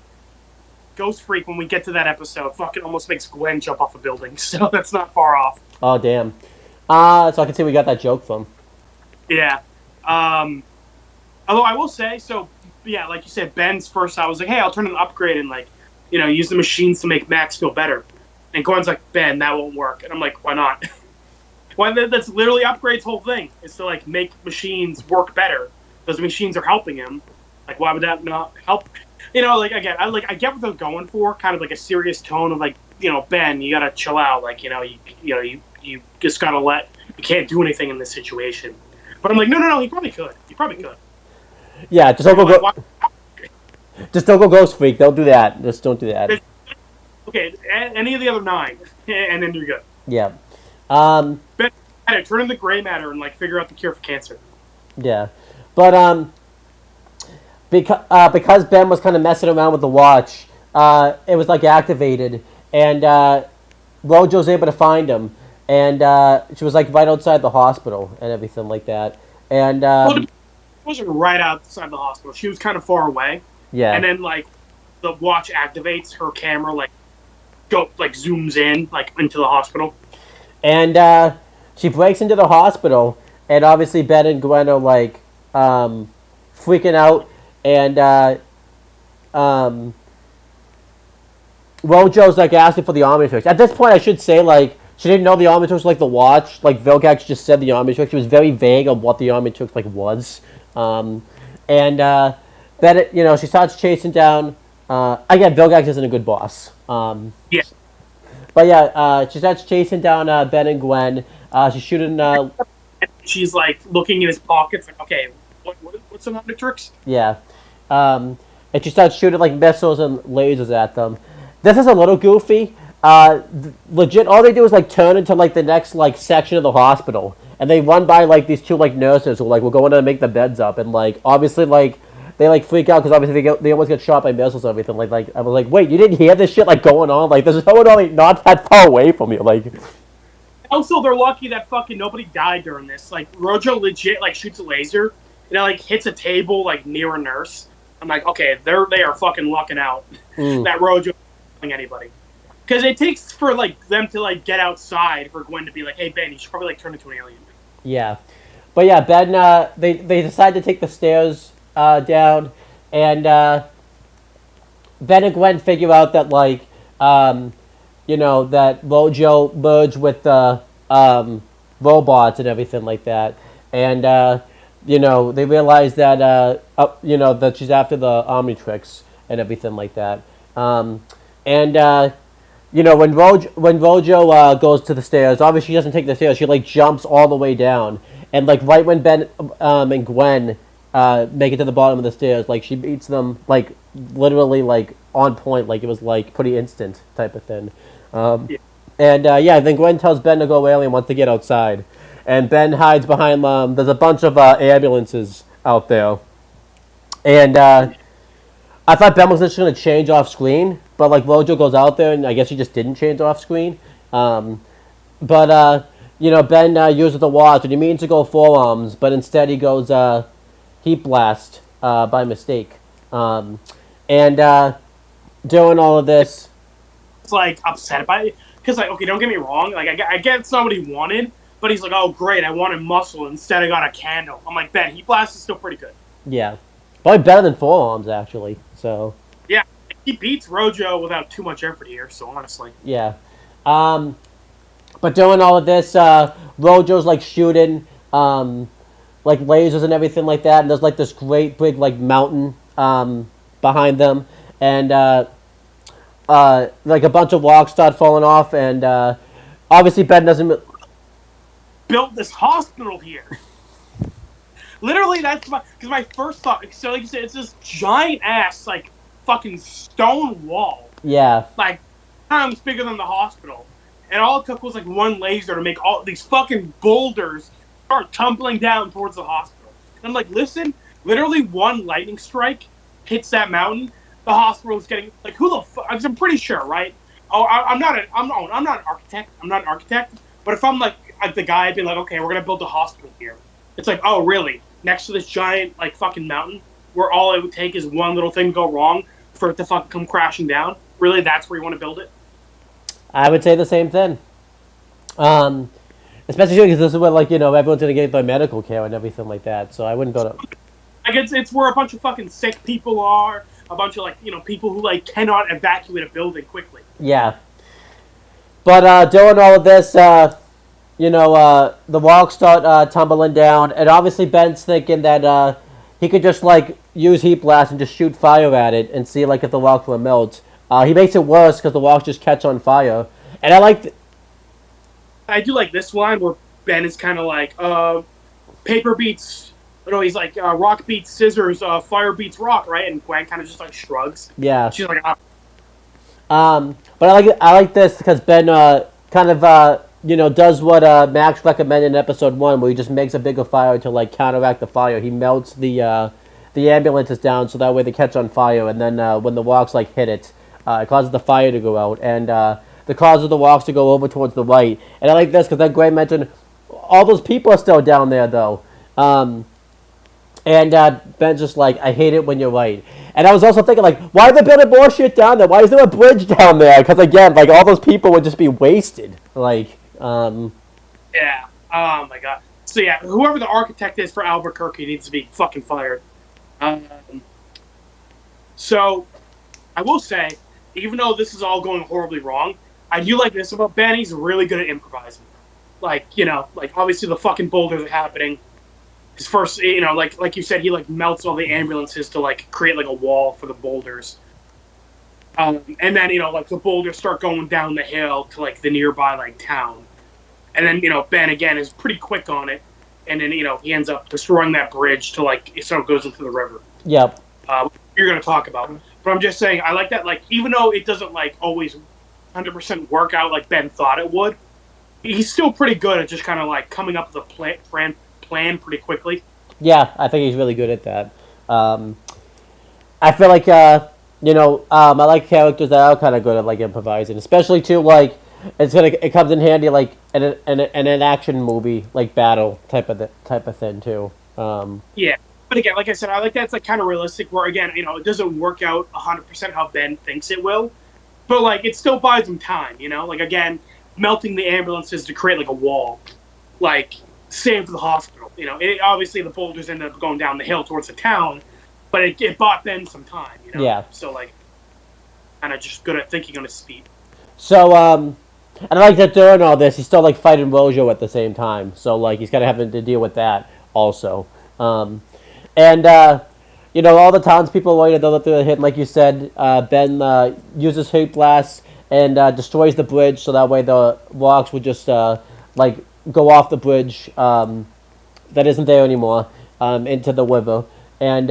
Ghost Freak, when we get to that episode, fucking almost makes Gwen jump off a building, so that's not far off. Oh damn. So I can see we got that joke from. Yeah. Although I will say, so, yeah, like you said, Ben's first, I was like, hey, I'll turn an upgrade and, like, you know, use the machines to make Max feel better. And Gwen's like, Ben, that won't work. And I'm like, why not? Why? That's literally Upgrade's whole thing, is to, like, make machines work better. Those machines are helping him. Like, why would that not help? like again, I get what they're going for, kind of like a serious tone of like, Ben, you gotta chill out, like, you just gotta you can't do anything in this situation. But I'm like, no, he probably could. Yeah, just don't go. Just don't go Ghost Freak. Don't do that. Just don't do that. Okay, any of the other 9, and then you're good. Yeah. Ben, turn in the gray matter and like figure out the cure for cancer. Yeah, but because Ben was kind of messing around with the watch, it was like activated, and Rojo was able to find him, and she was like right outside the hospital and everything like that, and it wasn't right outside the hospital. She was kind of far away. Yeah, and then like the watch activates, her camera like zooms in like into the hospital, and she breaks into the hospital, and obviously Ben and Gwen are like freaking out, and Rojo's like asking for the Omnitrix. At this point, I should say like she didn't know the Omnitrix was like the watch. Like Vilgax just said the Omnitrix. She was very vague on what the Omnitrix like was, and Ben, she starts chasing down. Again, Vilgax isn't a good boss. Yeah. But yeah, she starts chasing down Ben and Gwen. She's shooting. She's like looking in his pockets, like, okay, what's an Omnitrix? Yeah, and she starts shooting like missiles and lasers at them. This is a little goofy. Legit, all they do is like turn into like the next like section of the hospital, and they run by like these two like nurses who like we're going to make the beds up, and like obviously like they like freak out because obviously they almost get shot by missiles and everything. Like I was like, wait, you didn't hear this shit like going on? Like there's someone only not that far away from you. Like also they're lucky that fucking nobody died during this. Like Rojo legit like shoots a laser and it like hits a table like near a nurse. I'm like, okay, they are fucking lucking out that Rojo isn't killing anybody. Because it takes for like them to like get outside for Gwen to be like, hey Ben, you should probably like turn into an alien. Yeah, but yeah, Ben. They decide to take the stairs down, and Ben and Gwen figure out that like that Rojo merged with the robots and everything like that, and they realize that that she's after the Omnitrix and everything like that, when Rojo goes to the stairs, obviously she doesn't take the stairs. She like jumps all the way down, and like right when Ben and Gwen make it to the bottom of the stairs, like she beats them like literally like on point, like it was like pretty instant type of thing. And then Gwen tells Ben to go away and wants to get outside, and Ben hides behind there's a bunch of ambulances out there, and I thought Ben was just going to change off screen, but like Rojo goes out there, and I guess he just didn't change off screen. Ben uses the watch, and he means to go forearms, but instead he goes heat blast by mistake. Doing all of this, it's like upset by it because like, okay, don't get me wrong, like I get it's not what he wanted, but he's like, oh great, I wanted muscle instead I got a candle. I'm like, Ben, heat blast is still pretty good. Yeah, probably better than forearms actually. So yeah, he beats Rojo without too much effort here. So honestly, yeah. But doing all of this, Rojo's like shooting like lasers and everything like that, and there's like this great big like mountain behind them, and like a bunch of logs start falling off, and obviously Ben doesn't built this hospital here. Literally, that's my first thought. So like you said, it's this giant ass like fucking stone wall. Yeah. Like times bigger than the hospital, and all it took was like one laser to make all these fucking boulders start tumbling down towards the hospital. And I'm like, listen, literally one lightning strike hits that mountain, the hospital is getting like, who the fuck? I'm pretty sure, right? Oh, I'm not an architect. I'm not an architect. But if I'm like the guy, I'd be like, okay, we're gonna build a hospital here. It's like, oh really? Next to this giant like fucking mountain, where all it would take is one little thing to go wrong for it to fucking come crashing down. Really, that's where you want to build it? I would say the same thing. Especially because this is where like everyone's gonna get their medical care and everything like that. So I wouldn't go to. Like it's where a bunch of fucking sick people are. A bunch of like people who like cannot evacuate a building quickly. Yeah. But doing all of this, the walls start tumbling down, and obviously Ben's thinking that he could just like use heat blast and just shoot fire at it and see like if the rocks will melt. He makes it worse because the rocks just catch on fire. And I do like this line where Ben is kind of like, paper beats. No, he's like, rock beats scissors, fire beats rock, right? And Gwen kind of just like shrugs. Yeah. She's like, But I like this because Ben kind of does what Max recommended in episode 1, where he just makes a bigger fire to like counteract the fire. He melts the ambulances down so that way they catch on fire, and then when the rocks like hit it, it causes the fire to go out, and the cause of the rocks to go over towards the right. And I like this because then Gray mentioned all those people are still down there though. And Ben's just like, I hate it when you're right. And I was also thinking, like, why are they building more shit down there? Why is there a bridge down there? Because, again, like, all those people would just be wasted. Like, yeah. Oh, my God. So, yeah, whoever the architect is for Albuquerque needs to be fucking fired. So, I will say, even though this is all going horribly wrong, I do like this about Ben. He's really good at improvising. Like, obviously the fucking boulders are happening. His first, like you said, he like melts all the ambulances to like create like a wall for the boulders. And then like the boulders start going down the hill to like the nearby like town. And then Ben again is pretty quick on it, and then he ends up destroying that bridge to like so it goes into the river. Yep. You're gonna talk about, but I'm just saying I like that. Like even though it doesn't like always 100% work out like Ben thought it would, he's still pretty good at just kind of like coming up with a plan pretty quickly. Yeah, I think he's really good at that. I feel like I like characters that are kind of good at like improvising, especially too like it comes in handy like in an action movie like battle type of thing too. Yeah, but again, like I said, I like that it's like kind of realistic. Where again, it doesn't work out 100% how Ben thinks it will, but like it still buys him time. Like again, melting the ambulances to create like a wall, like saved the hospital. Obviously the boulders ended up going down the hill towards the town, but it bought Ben some time. Yeah. So like, kind of just good at thinking on his feet. So and I like that during all this, he's still like fighting Rojo at the same time. So like he's kind of having to deal with that also. And all the townspeople waited through the hit, like you said. Ben uses heat blasts and destroys the bridge, so that way the rocks would just like go off the bridge that isn't there anymore into the river. And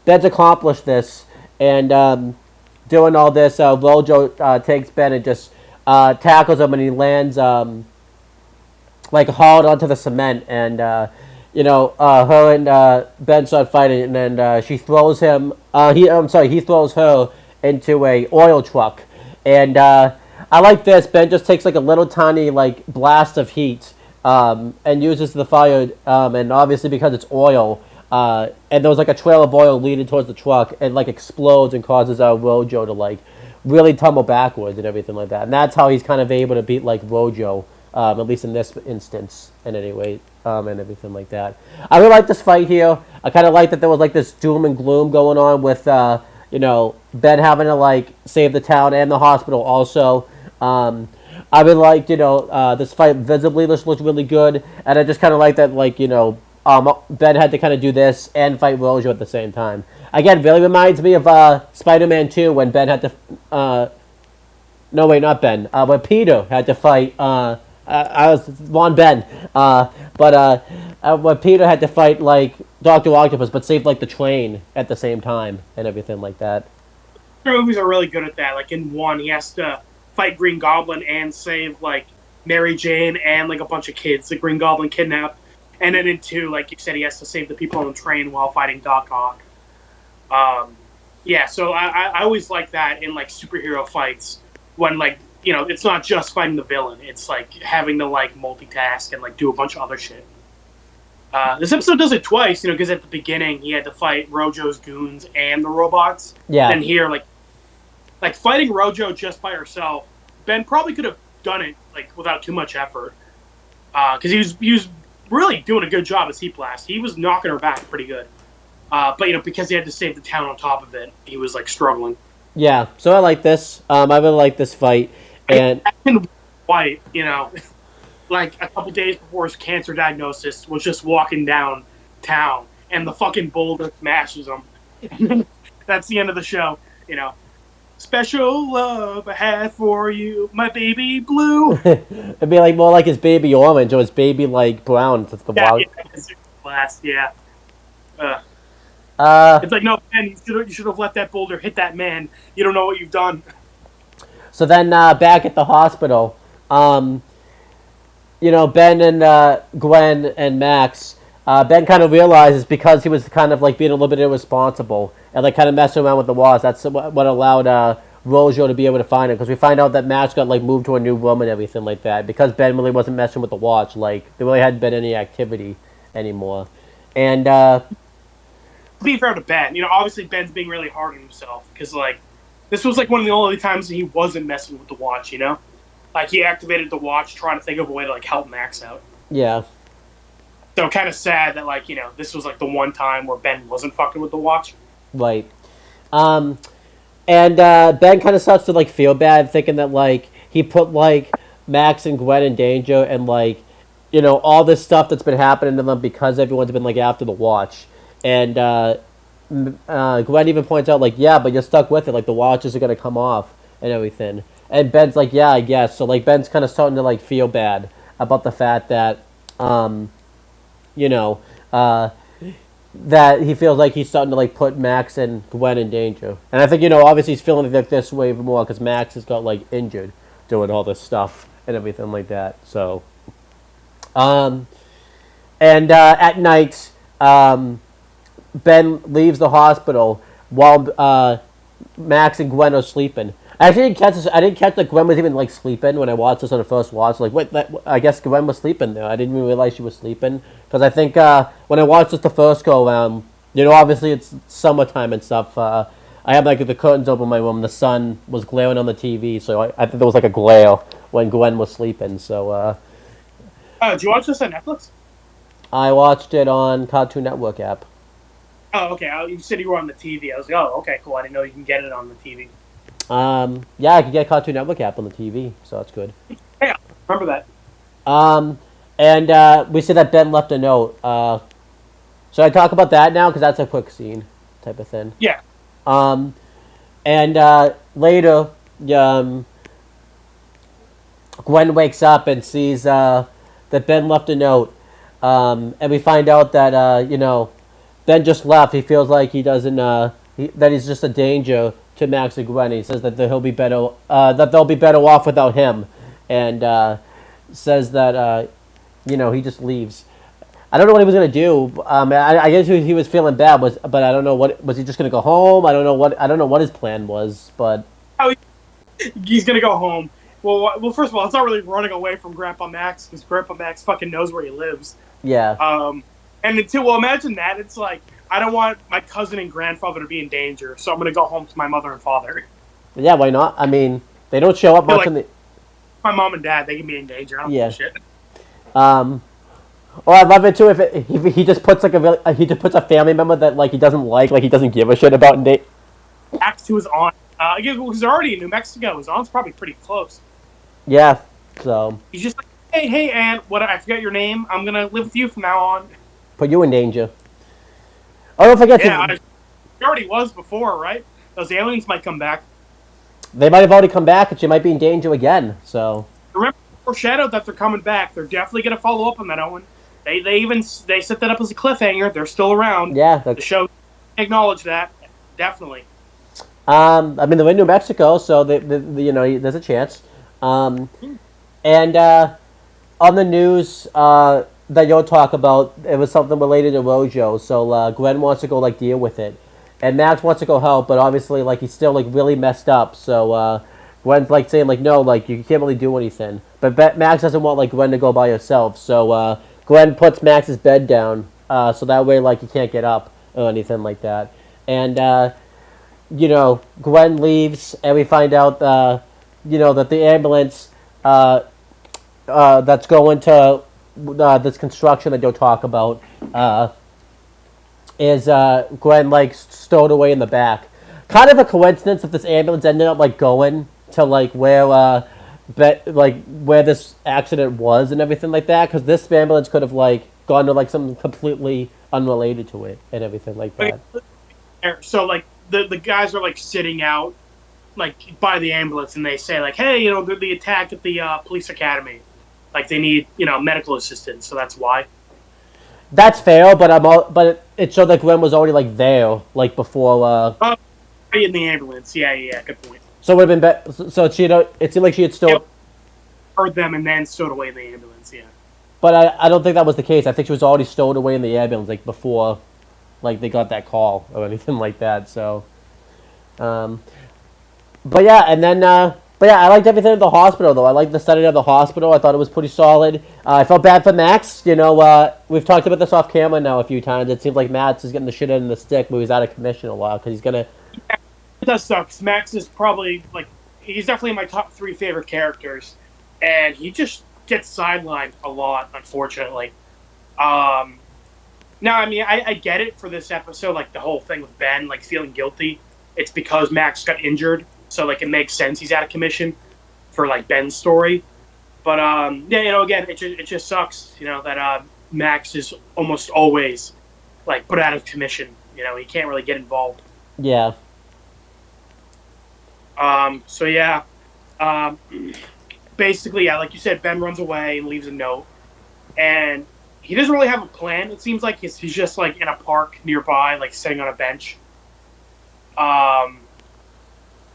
Ben's accomplished this, and doing all this, Rojo takes Ben and just tackles him, and he lands like hard onto the cement, and her and Ben start fighting, and then she throws him. He throws her into a oil truck, and I like this. Ben just takes like a little tiny like blast of heat, and uses the fire, and obviously because it's oil, and there was like a trail of oil leading towards the truck, it like explodes and causes Rojo to like really tumble backwards and everything like that. And that's how he's kind of able to beat like Rojo, at least in this instance, in any way, and everything like that. I really like this fight here. I kind of like that there was like this doom and gloom going on with Ben having to like save the town and the hospital also. I would like, this fight visibly looks really good, and I just kind of like that, like, Ben had to kind of do this and fight Rojo at the same time. Again, really reminds me of Spider-Man 2 when Ben had to, no, wait, not Ben, when Peter had to fight, I was Von Ben, but when Peter had to fight, like, Dr. Octopus, but save, like, the train at the same time and everything like that. Movies are really good at that. Like, in 1, he has to fight Green Goblin and save like Mary Jane and like a bunch of kids the Green Goblin kidnapped, and then in 2, like you said, he has to save the people on the train while fighting Doc Ock. So I always like that in like superhero fights when like it's not just fighting the villain, it's like having to like multitask and like do a bunch of other shit. This episode does it twice, because at the beginning he had to fight Rojo's goons and the robots. Yeah. And here like fighting Rojo just by herself, Ben probably could have done it like without too much effort, because he was really doing a good job as Heat Blast. He was knocking her back pretty good, but because he had to save the town on top of it, he was like struggling. Yeah, so I like this. I really like this fight, and White, like a couple days before his cancer diagnosis, was just walking down town, and the fucking boulder smashes him. And then that's the end of the show. You know, special love I had for you, my baby blue. It'd be like more like his baby orange or his baby like brown. It's the wild. Last, yeah. Uh, It's like, no, Ben, you should have let that boulder hit that man. You don't know what you've done. So then back at the hospital, you know, Ben and Gwen and Max, Ben kind of realizes because he was kind of like being a little bit irresponsible and like kind of messing around with the walls. That's what allowed Rojo to be able to find it, because we find out that Max got like moved to a new room and everything like that because Ben really wasn't messing with the watch. Like there really hadn't been any activity anymore. And To be fair to Ben, you know, obviously Ben's being really hard on himself because like this was like one of the only times he wasn't messing with the watch. You know, like he activated the watch trying to think of a way to like help Max out. yeah. So kind of sad that like, you know, this was like the one time where Ben wasn't fucking with the watch. Right. And Ben kind of starts to like feel bad, thinking that like he put like Max and Gwen in danger, and like, you know, all this stuff that's been happening to them because everyone's been like after the watch. And Gwen even points out like, yeah, but you're stuck with it. Like the watches are gonna come off and everything. And Ben's like, yeah, I guess. So like Ben's kind of starting to like feel bad about the fact that, you know, that he feels like he's starting to like put Max and Gwen in danger. And I think, you know, obviously he's feeling like this way even more because Max has got like injured doing all this stuff and everything like that. So, and at night, Ben leaves the hospital while Max and Gwen are sleeping. I actually didn't catch this. I didn't catch that Gwen was even like sleeping when I watched this on the first watch. Like, wait, I guess Gwen was sleeping there. I didn't even realize she was sleeping because I think when I watched this the first go around, you know, obviously it's summertime and stuff. I had like the curtains open in my room. The sun was glaring on the TV, so I think there was like a glare when Gwen was sleeping. So. Did you watch this on Netflix? I watched it on Cartoon Network app. Oh, okay. You said you were on the TV. I was like, oh, okay, cool. I didn't know you can get it on the TV. Yeah, I could get Cartoon Network app on the TV, so that's good. Hey, I remember that. And we see that Ben left a note. Should I talk about that now? Because that's a quick scene type of thing. Yeah. And later, Gwen wakes up and sees that Ben left a note. And we find out that, you know, Ben just left. He feels like he doesn't, that he's just a danger to Max and Gwen. He says that they'll be better off without him, and says that you know, he just leaves. I don't know what he was gonna do. I guess he was feeling bad, but I don't know what was he just gonna go home. I don't know what his plan was, but He's gonna go home. Well, first of all, it's not really running away from Grandpa Max because Grandpa Max fucking knows where he lives. yeah, And then, too, well, imagine that. It's like, I don't want my cousin and grandfather to be in danger, so I'm going to go home to my mother and father. yeah. Why not? I mean, they don't show up much like, in the. My mom and dad, they can be in danger. I don't give a shit. Or I'd love it too if he just puts like he just puts a family member that like he doesn't like he doesn't give a shit about in date. Max to his aunt. Because they're already in New Mexico. His aunt's probably pretty close. Yeah. So. He's just like, hey, aunt, I forgot your name. I'm going to live with you from now on. Put you in danger. Oh, don't forget he already was before, right? Those aliens might come back. They might have already come back, and she might be in danger again. So remember, foreshadowed that they're coming back. They're definitely going to follow up on that, Owen. They set that up as a cliffhanger. They're still around. Yeah, the show acknowledged that definitely. I mean, they're in New Mexico, so you know, there's a chance. And on the news that you'll talk about, it was something related to Rojo. So Gwen wants to go like deal with it, and Max wants to go help, but obviously like he's still like really messed up. So Gwen's like saying like, no, like you can't really do anything. But Max doesn't want like Gwen to go by herself. So Gwen puts Max's bed down, so that way like he can't get up or anything like that. And you know, Gwen leaves, and we find out you know, that the ambulance that's going to this construction that you'll talk about is Gwen like stowed away in the back. Kind of a coincidence that this ambulance ended up like going to like where where this accident was and everything like that, because this ambulance could have like gone to like something completely unrelated to it and everything like that. So like the guys are like sitting out like by the ambulance, and they say like, hey, the attack at the police academy, like they need medical assistance, so that's why. That's fair, but it showed that Gwen was already like there, like before. In the ambulance, yeah, good point. So it would have been so it seemed like she had still heard them and then stowed away in the ambulance, yeah. But I don't think that was the case. I think she was already stowed away in the ambulance like before, like they got that call or anything like that. So, but yeah, and then but yeah, I liked everything at the hospital though. I liked the setting of the hospital. I thought it was pretty solid. I felt bad for Max. We've talked about this off camera now a few times. It seems like Max is getting the shit in the stick, but he's out of commission a lot because he's gonna. Yeah, it does suck. Max is probably he's definitely in my top 3 favorite characters, and he just gets sidelined a lot, unfortunately. Now, I mean, I get it for this episode, like the whole thing with Ben, like feeling guilty. It's because Max got injured, so like it makes sense he's out of commission for like Ben's story. But yeah, again, it just sucks, that Max is almost always like put out of commission. He can't really get involved. Yeah. So yeah. Basically, yeah, like you said, Ben runs away and leaves a note, and he doesn't really have a plan. It seems like he's just like in a park nearby, like sitting on a bench. And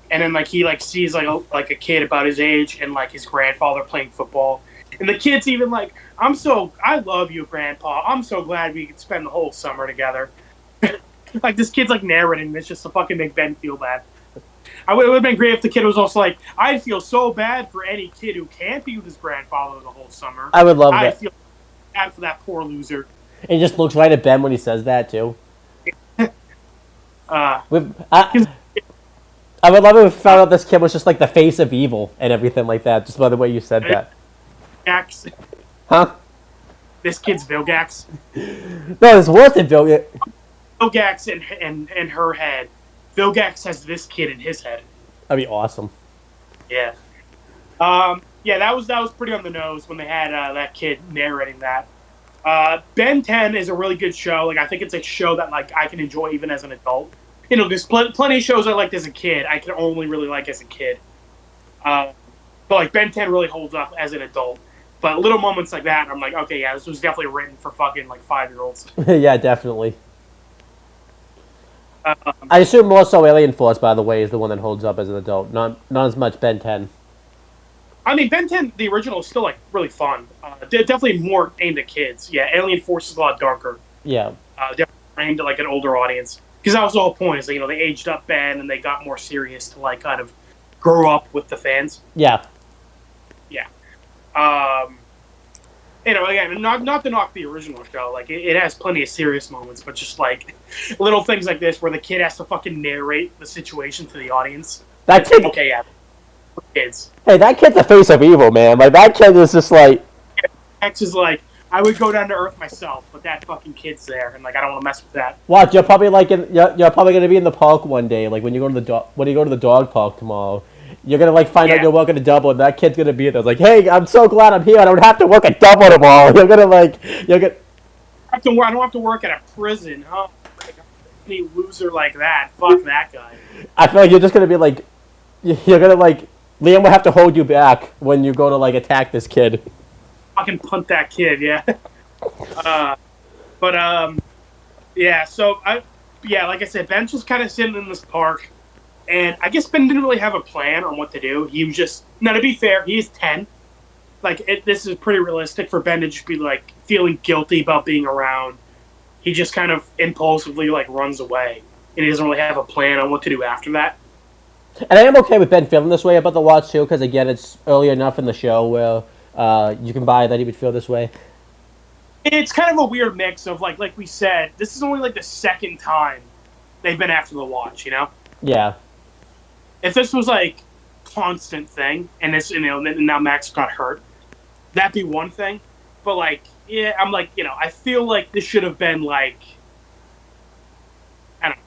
then like he like sees like a kid about his age and like his grandfather playing football, and the kid's even like, I love you, Grandpa. I'm so glad we could spend the whole summer together. Like this kid's like narrating this just to fucking make Ben feel bad. It would have been great if the kid was also like, I'd feel so bad for any kid who can't be with his grandfather the whole summer. I would love that. I feel bad for that poor loser. And he just looks right at Ben when he says that too. I would love it if we found out this kid was just like the face of evil and everything like that, just by the way you said that. Vilgax. Huh? This kid's Vilgax. No, it's worse than Vilgax. Vilgax in her head. Vilgax has this kid in his head. That'd be awesome. Yeah. Yeah, that was pretty on the nose when they had that kid narrating that. Ben 10 is a really good show. Like I think it's a show that like I can enjoy even as an adult. There's plenty of shows I liked as a kid. I can only really like as a kid. But like Ben 10 really holds up as an adult. But little moments like that, I'm like, okay, yeah, this was definitely written for fucking like 5-year-olds. Yeah, definitely. I assume more so Alien Force, by the way, is the one that holds up as an adult. Not as much Ben 10. I mean, Ben 10, the original, is still like really fun. Definitely more aimed at kids. Yeah, Alien Force is a lot darker. Yeah. Definitely aimed at like an older audience. Because that was the whole point, is they aged up Ben and they got more serious to like kind of grow up with the fans. Yeah. Yeah. Again, not to knock the original show. Like it has plenty of serious moments, but just like little things like this where the kid has to fucking narrate the situation to the audience. That kid. Okay, yeah. Kids. Hey, that kid's the face of evil, man. Like that kid is just like. X is like, I would go down to Earth myself, but that fucking kid's there, and like I don't want to mess with that. Watch, you're probably you're probably gonna be in the park one day, like when you go to the dog park tomorrow. You're gonna like find out you're working a double, and that kid's gonna be there. It's like, hey, I'm so glad I'm here. I don't have to work a double tomorrow. I don't have to work at a prison, huh? Like, any loser like that, fuck that guy. I feel like you're just gonna be like, you're gonna like, Liam will have to hold you back when you go to like attack this kid. Fucking punt that kid, yeah. Yeah. So like I said, Ben's just kind of sitting in this park. And I guess Ben didn't really have a plan on what to do. He was just... Now, to be fair, he is 10. Like, this is pretty realistic for Ben to just be, like, feeling guilty about being around. He just kind of impulsively, like, runs away. And he doesn't really have a plan on what to do after that. And I am okay with Ben feeling this way about the watch, too, because, again, it's early enough in the show where you can buy that he would feel this way. It's kind of a weird mix of, like we said, this is only, like, the second time they've been after the watch, Yeah. If this was like constant thing, and this, and now Max got hurt, that'd be one thing. But like, yeah, I'm like, I feel like this should have been like, I don't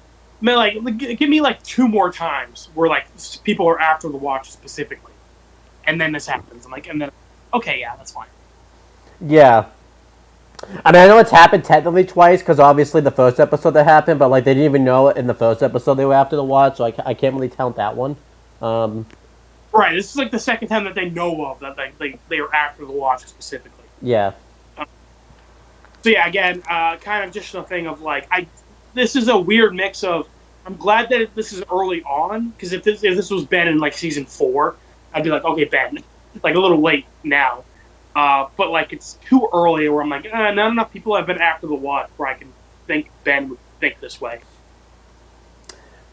know, like give me like 2 more times where like people are after the watch specifically, and then this happens. I'm like, and then okay, yeah, that's fine. Yeah. I mean, I know it's happened technically twice, because obviously the first episode that happened, but like they didn't even know it in the first episode they were after the watch, so I can't really count that one. Right, this is like the second time that they know of that they were after the watch specifically. Yeah. So yeah, again, kind of just a thing of like this is a weird mix of. I'm glad that this is early on, because if this was Ben in like season 4, I'd be like, okay, Ben, like a little late now. But like it's too early where I'm like, not enough people have been after the watch where I can think Ben would think this way.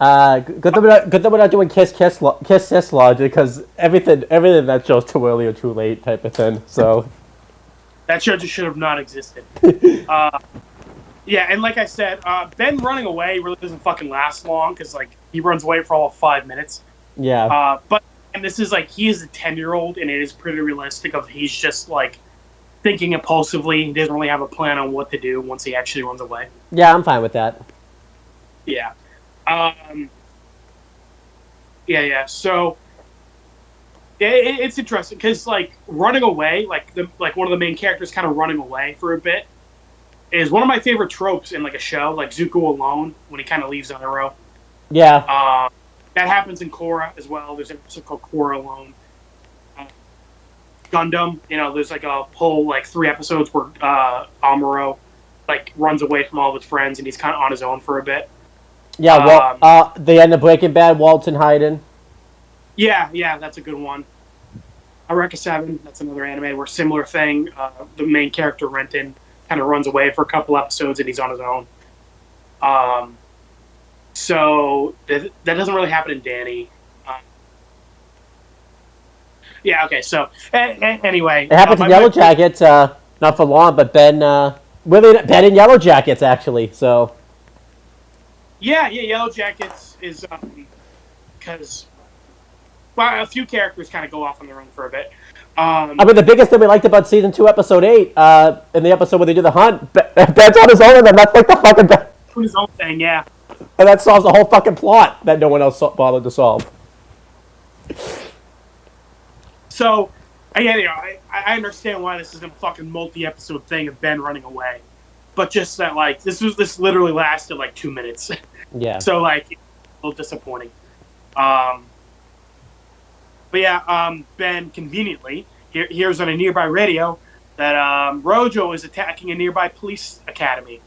Good that we're not doing kiss sis logic, because everything that show's too early or too late type of thing. So that show just should have not existed. Yeah, and like I said, Ben running away really doesn't fucking last long, because like he runs away for all of 5 minutes. Yeah. But and this is like he is a 10-year-old, and it is pretty realistic of he's just like thinking impulsively. He doesn't really have a plan on what to do once he actually runs away. Yeah, I'm fine with that. Yeah. Yeah. So it's interesting because like running away, like one of the main characters kind of running away for a bit, is one of my favorite tropes in like a show, like Zuko alone when he kind of leaves Iroh. Yeah. That happens in Korra as well. There's an episode called Korra Alone. Gundam, there's like a whole like 3 episodes where Amuro like runs away from all of his friends and he's kind of on his own for a bit. Yeah, well, the end of Breaking Bad, Walton Hayden. Yeah, that's a good one. Eureka 7, that's another anime where similar thing. The main character, Renton, kind of runs away for a couple episodes and he's on his own. So that doesn't really happen in Danny. Yeah, okay, so anyway. It happens in Yellow Jackets, not for long, but Ben in Yellow Jackets, actually, so. Yeah, Yellow Jackets is, because, well, a few characters kind of go off on their own for a bit. I mean, the biggest thing we liked about Season 2, Episode 8, in the episode where they do the hunt, Ben's on his own, and then that's like the fucking... His own thing, yeah. And that solves the whole fucking plot that no one else bothered to solve. So, again, I understand why this isn't a fucking multi-episode thing of Ben running away. But just that, like, this literally lasted, like, 2 minutes. Yeah. So, like, a little disappointing. But yeah, Ben conveniently hears on a nearby radio that Rojo is attacking a nearby police academy.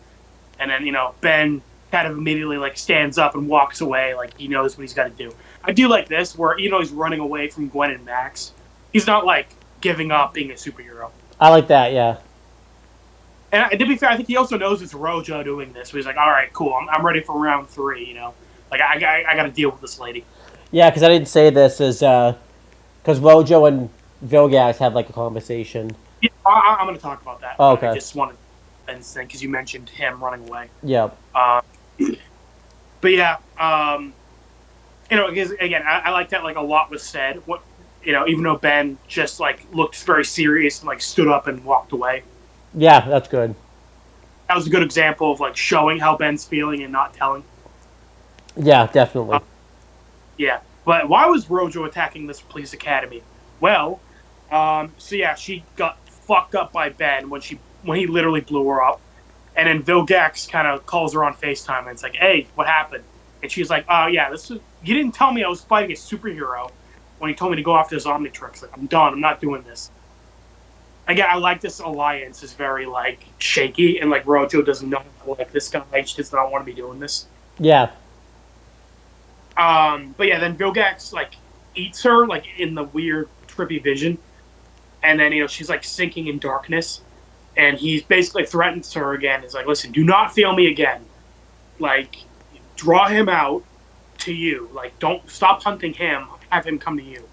And then, Ben kind of immediately, like, stands up and walks away, like, he knows what he's got to do. I do like this, where, he's running away from Gwen and Max. He's not, like, giving up being a superhero. I like that, yeah. And to be fair, I think he also knows it's Rojo doing this. So he's like, all right, cool, I'm ready for round 3, Like, I got to deal with this lady. Yeah, because I didn't say this, is, because Rojo and Vilgax have, like, a conversation. Yeah, I'm going to talk about that. Oh, okay. I just wanted Ben's thing, because you mentioned him running away. Yeah. But yeah, because again, I like that. Like a lot was said. What even though Ben just like looked very serious and like stood up and walked away. Yeah, that's good. That was a good example of like showing how Ben's feeling and not telling. Yeah, definitely. Yeah, but why was Rojo attacking this police academy? Well, so yeah, she got fucked up by Ben when he literally blew her up. And then Vilgax kind of calls her on FaceTime and it's like, hey, what happened? And she's like, yeah, you didn't tell me I was fighting a superhero when you told me to go after this Omnitrix. Like, I'm done. I'm not doing this. Again, I like this alliance is very, like, shaky. And, like, Rojo doesn't know, like, this guy does not want to be doing this. Yeah. But yeah, then Vilgax, like, eats her, like, in the weird, trippy vision. And then, she's, like, sinking in darkness. And he basically threatens her again. He's like, listen, do not fail me again. Like, draw him out to you. Like, don't stop hunting him. Have him come to you.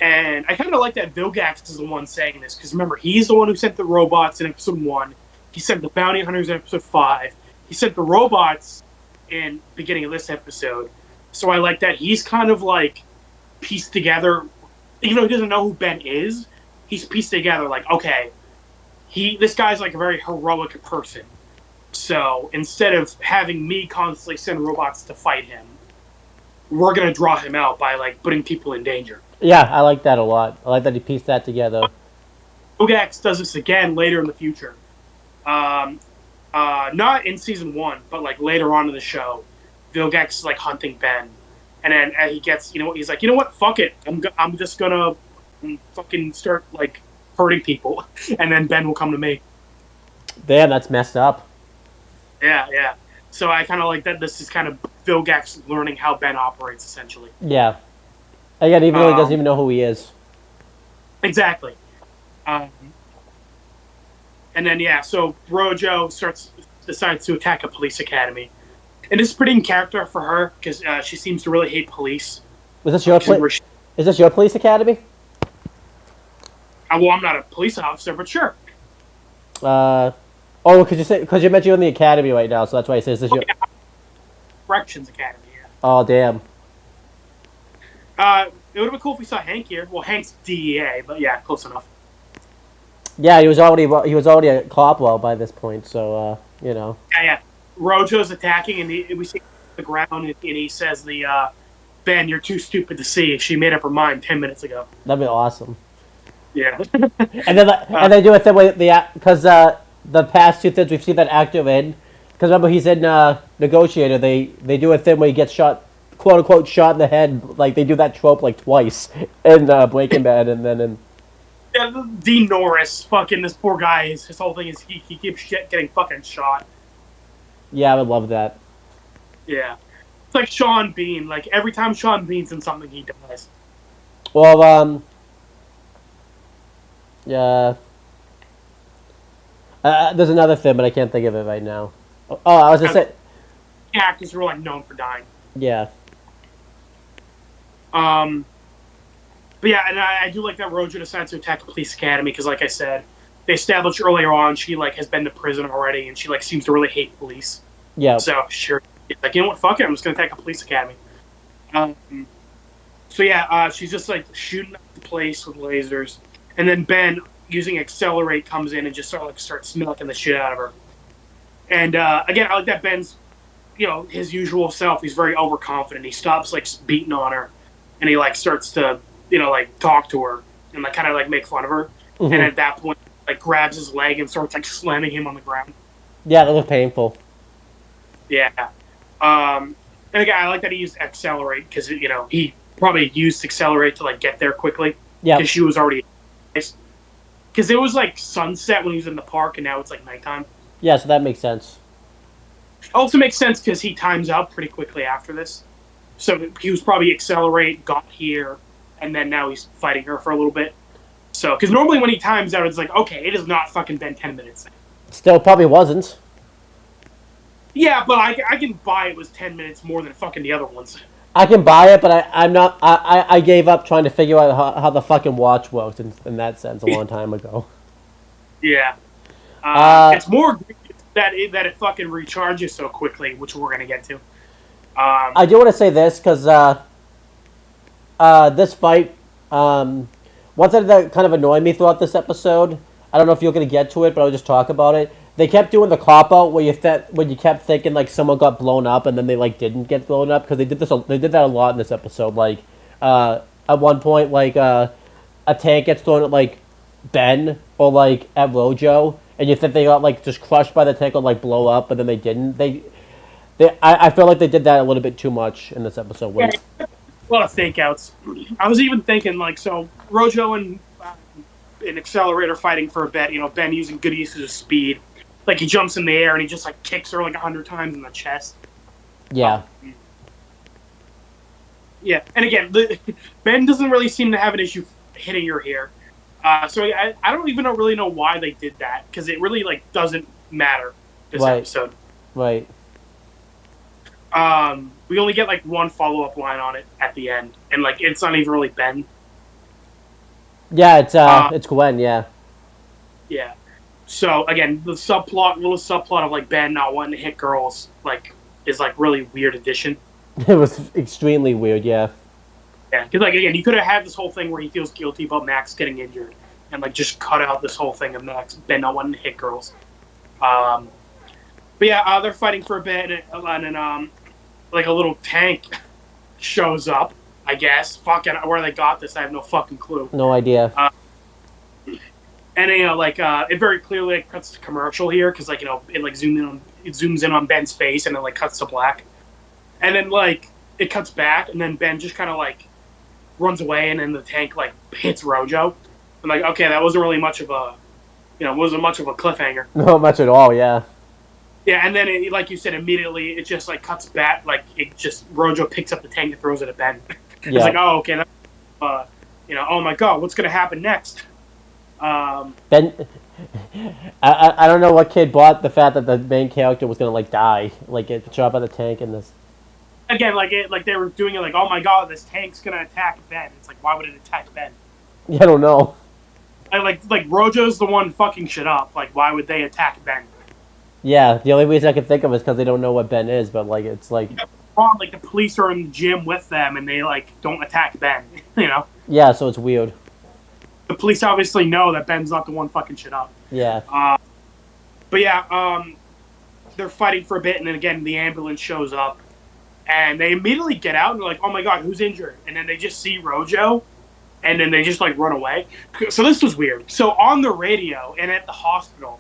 And I kind of like that Vilgax is the one saying this. Because remember, he's the one who sent the robots in episode 1. He sent the bounty hunters in episode 5. He sent the robots in the beginning of this episode. So I like that he's kind of like pieced together. Even though he doesn't know who Ben is, he's pieced together like, okay, this guy's like a very heroic person. So instead of having me constantly send robots to fight him, we're going to draw him out by like putting people in danger. Yeah, I like that a lot. I like that he pieced that together. Vilgax does this again later in the future. Not in season 1, but like later on in the show, Vilgax is like hunting Ben, and then he gets, he's like, you know what, fuck it, I'm just gonna fucking start like hurting people, and then Ben will come to me. Damn, that's messed up. Yeah. So I kind of like that. This is kind of Vilgax learning how Ben operates, essentially. Yeah. Again, even though he doesn't even know who he is. Exactly. And then so Rojo decides to attack a police academy, and it's pretty in character for her because she seems to really hate police. Is this your police academy? Well, I'm not a police officer, but sure. Because you mentioned you're in the academy right now, so that's why I say is this your Corrections Academy. Yeah. Oh damn. It would have been cool if we saw Hank here. Well, Hank's DEA, but yeah, close enough. Yeah, he was already a Copwell by this point, so Yeah. Rojo's attacking, and we see the ground, and he says, Ben, you're too stupid to see. She made up her mind 10 minutes ago. That'd be awesome. Yeah. and they do a thing with because the past two things we've seen that actor in, because remember he's in Negotiator. They do a thing where he gets shot, quote unquote, shot in the head. Like they do that trope like twice in Breaking Bad, and then in. Yeah, Dean Norris, fucking this poor guy. His whole thing is he keeps getting fucking shot. Yeah, I would love that. Yeah, it's like Sean Bean. Like every time Sean Bean's in something, he dies. Well, yeah. There's another thing, but I can't think of it right now. Oh, I was gonna say. Actors were like known for dying. Yeah. But yeah, and I do like that Rojo decides to attack a police academy because, like I said, they established earlier on she like has been to prison already, and she like seems to really hate police. Yeah. So sure, like, you know what? Fuck it, I'm just gonna attack a police academy. So yeah, she's just like shooting up the place with lasers, and then Ben, using Accelerate, comes in and just starts smelling the shit out of her. And again, I like that Ben's, his usual self. He's very overconfident. He stops like beating on her, and he like starts to, like talk to her and like kind of like make fun of her. Mm-hmm. And at that point, like grabs his leg and starts like slamming him on the ground. Yeah, that was painful. Yeah. And again, I like that he used Accelerate because he probably used Accelerate to like get there quickly. Yeah. Because she was already. Because it was like sunset when he was in the park, and now it's like nighttime. Yeah, so that makes sense. Also makes sense because he times out pretty quickly after this. So he was probably Accelerate, got here, and then now he's fighting her for a little bit. So, because normally when he times out, it's like, okay, it has not fucking been 10 minutes. Still probably wasn't. Yeah, but I can buy it was 10 minutes more than fucking the other ones. I can buy it, but I'm not. I gave up trying to figure out how the fucking watch works in that sense a long time ago. Yeah. It's more that it fucking recharges so quickly, which we're gonna get to. I do want to say this because this fight, one thing that kind of annoyed me throughout this episode. I don't know if you're gonna get to it, but I'll just talk about it. They kept doing the cop out where you kept thinking like someone got blown up and then they like didn't get blown up because they did that a lot in this episode. Like at one point, like a tank gets thrown at like Ben or like at Rojo, and you think they got like just crushed by the tank or like blow up, but then they didn't. I feel like they did that a little bit too much in this episode. Yeah, a lot of fake outs. I was even thinking like, so Rojo and an Accelerator fighting for a bet. Ben using good usage of speed. Like, he jumps in the air and he just, like, kicks her, like, 100 times in the chest. Yeah. Yeah. And again, Ben doesn't really seem to have an issue hitting her here. So I don't even really know why they did that, because it really, like, doesn't matter this episode. Right. We only get, like, one follow-up line on it at the end. And, like, it's not even really Ben. Yeah, it's Gwen, yeah. Yeah. So again, the little subplot of like Ben not wanting to hit girls, like, is like really weird addition. It was extremely weird, yeah. Yeah, because like again, you could have had this whole thing where he feels guilty about Max getting injured, and like just cut out this whole thing of Ben not wanting to hit girls. But yeah, they're fighting for a bit, and like a little tank shows up. I guess. Fucking where they got this, I have no fucking clue. No idea. And it very clearly cuts to commercial here because it zooms in on Ben's face and then cuts to black, and then it cuts back and then Ben just kind of runs away and then the tank hits Rojo. I'm like, okay, that wasn't really much of a wasn't much of a cliffhanger. Not much at all, yeah. Yeah, and then like you said, immediately it just cuts back, Rojo picks up the tank and throws it at Ben. It's Yeah. like, oh, okay, oh my god, what's gonna happen next? Ben, I don't know what kid bought the fact that the main character was gonna die, get shot by the tank in this. Again, they were doing it oh my god, this tank's gonna attack Ben. It's like, why would it attack Ben? Yeah, I don't know. And Rojo's the one fucking shit up. Why would they attack Ben? Yeah, the only reason I can think of is because they don't know what Ben is, but it's like. The police are in the gym with them and they don't attack Ben. Yeah, so it's weird. The police obviously know that Ben's not the one fucking shit up. Yeah. But yeah, they're fighting for a bit, and then again the ambulance shows up, and they immediately get out and they're like, "Oh my god, who's injured?" And then they just see Rojo, and then they just run away. So this was weird. So on the radio and at the hospital,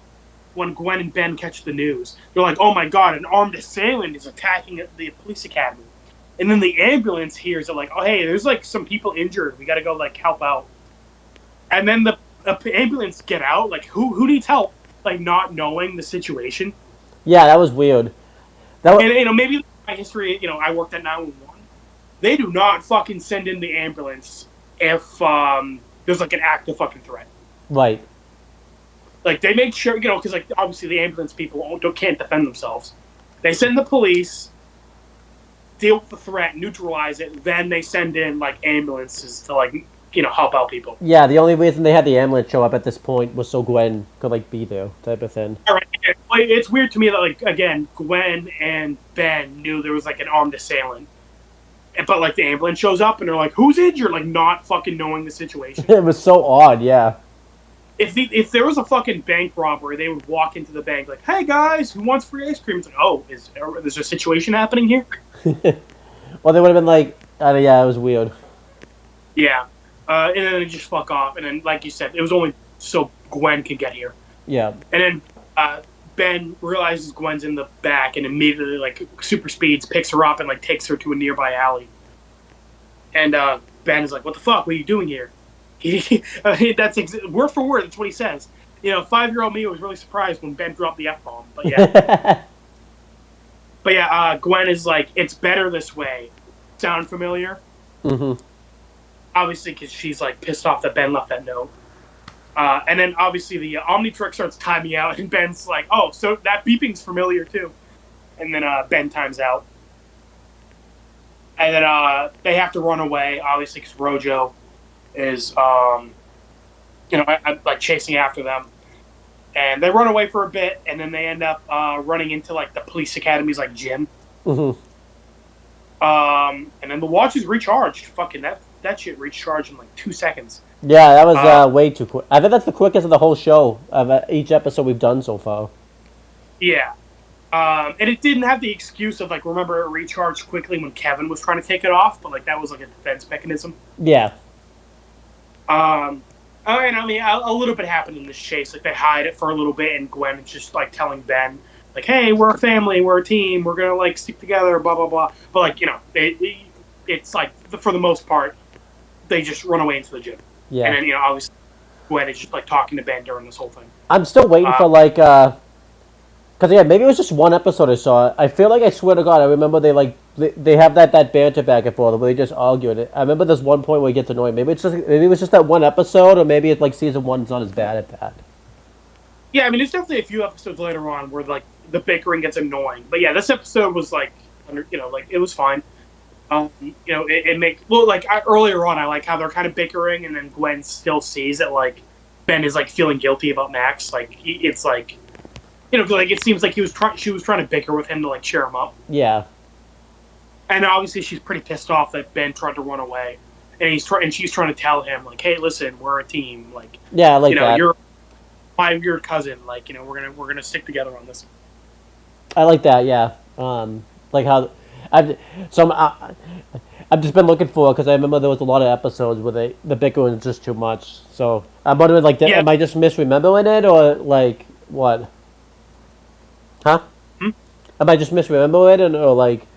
when Gwen and Ben catch the news, they're like, "Oh my god, an armed assailant is attacking the police academy." And then the ambulance hears it "Oh hey, there's some people injured. We got to go help out." And then the ambulance get out. Who needs help? Not knowing the situation. Yeah, that was weird. And maybe my history. I worked at 911. They do not fucking send in the ambulance if there's an active fucking threat. Right. They make sure because obviously the ambulance people can't defend themselves. They send the police, deal with the threat, neutralize it. Then they send in ambulances to help out people. Yeah, the only reason they had the ambulance show up at this point was so Gwen could be there, type of thing. All right. It's weird to me that again, Gwen and Ben knew there was an armed assailant, but the ambulance shows up and they're like, "Who's injured?" Not fucking knowing the situation. It was so odd, yeah. If there was a fucking bank robbery, they would walk into the bank "Hey guys, who wants free ice cream?" It's oh, is there a situation happening here? Well, they would have been yeah, it was weird. Yeah. And then they just fuck off. And then, like you said, it was only so Gwen could get here. Yeah. And then Ben realizes Gwen's in the back and immediately, super speeds, picks her up and, takes her to a nearby alley. And Ben is like, "What the fuck? What are you doing here?" That's word for word. That's what he says. 5-year-old me was really surprised when Ben dropped the F-bomb. But yeah. But yeah, Gwen is like, "It's better this way." Sound familiar? Mm-hmm. Obviously, because she's pissed off that Ben left that note. And then obviously the Omnitrix starts timing out, and Ben's like, "Oh, so that beeping's familiar too." And then Ben times out. And then they have to run away, obviously, because Rojo is, chasing after them. And they run away for a bit, and then they end up running into the police academy's gym. Mm-hmm. And then the watch is recharged. Fucking that shit recharged in 2 seconds. Yeah, that was way too quick. I think that's the quickest of the whole show, of each episode we've done so far. Yeah. And it didn't have the excuse of, remember it recharged quickly when Kevin was trying to take it off, but, that was, a defense mechanism. Yeah. And, I mean, a little bit happened in this chase. They hide it for a little bit, and Gwen is just, telling Ben, "Hey, we're a family, we're a team, we're gonna, stick together, blah, blah, blah." But, it's, for the most part, they just run away into the gym. Yeah. And then, obviously, Gwen is just, talking to Ben during this whole thing. I'm still waiting for, because, yeah, maybe it was just one episode I saw. I feel I swear to God, I remember they have that banter back and forth where they just argue it. I remember there's one point where it gets annoying. Maybe it was just that one episode, or maybe it's season one's not as bad at that. Yeah, I mean, there's definitely a few episodes later on where, the bickering gets annoying. But, yeah, this episode was, it was fine. Earlier on, I like how they're kind of bickering, and then Gwen still sees that, Ben is, feeling guilty about Max. It's, it seems like she was trying to bicker with him to, cheer him up. Yeah. And obviously she's pretty pissed off that Ben tried to run away. And she's trying to tell him, "Hey, listen, we're a team. Yeah, that. You're my weird cousin. We're gonna stick together on this." I like that, yeah. How... I've just been looking for it because I remember there was a lot of episodes where the bickering was just too much. So I'm wondering, like, Yeah. am I just misremembering it, or like what? Huh? Hmm? Am I just misremembering it, or like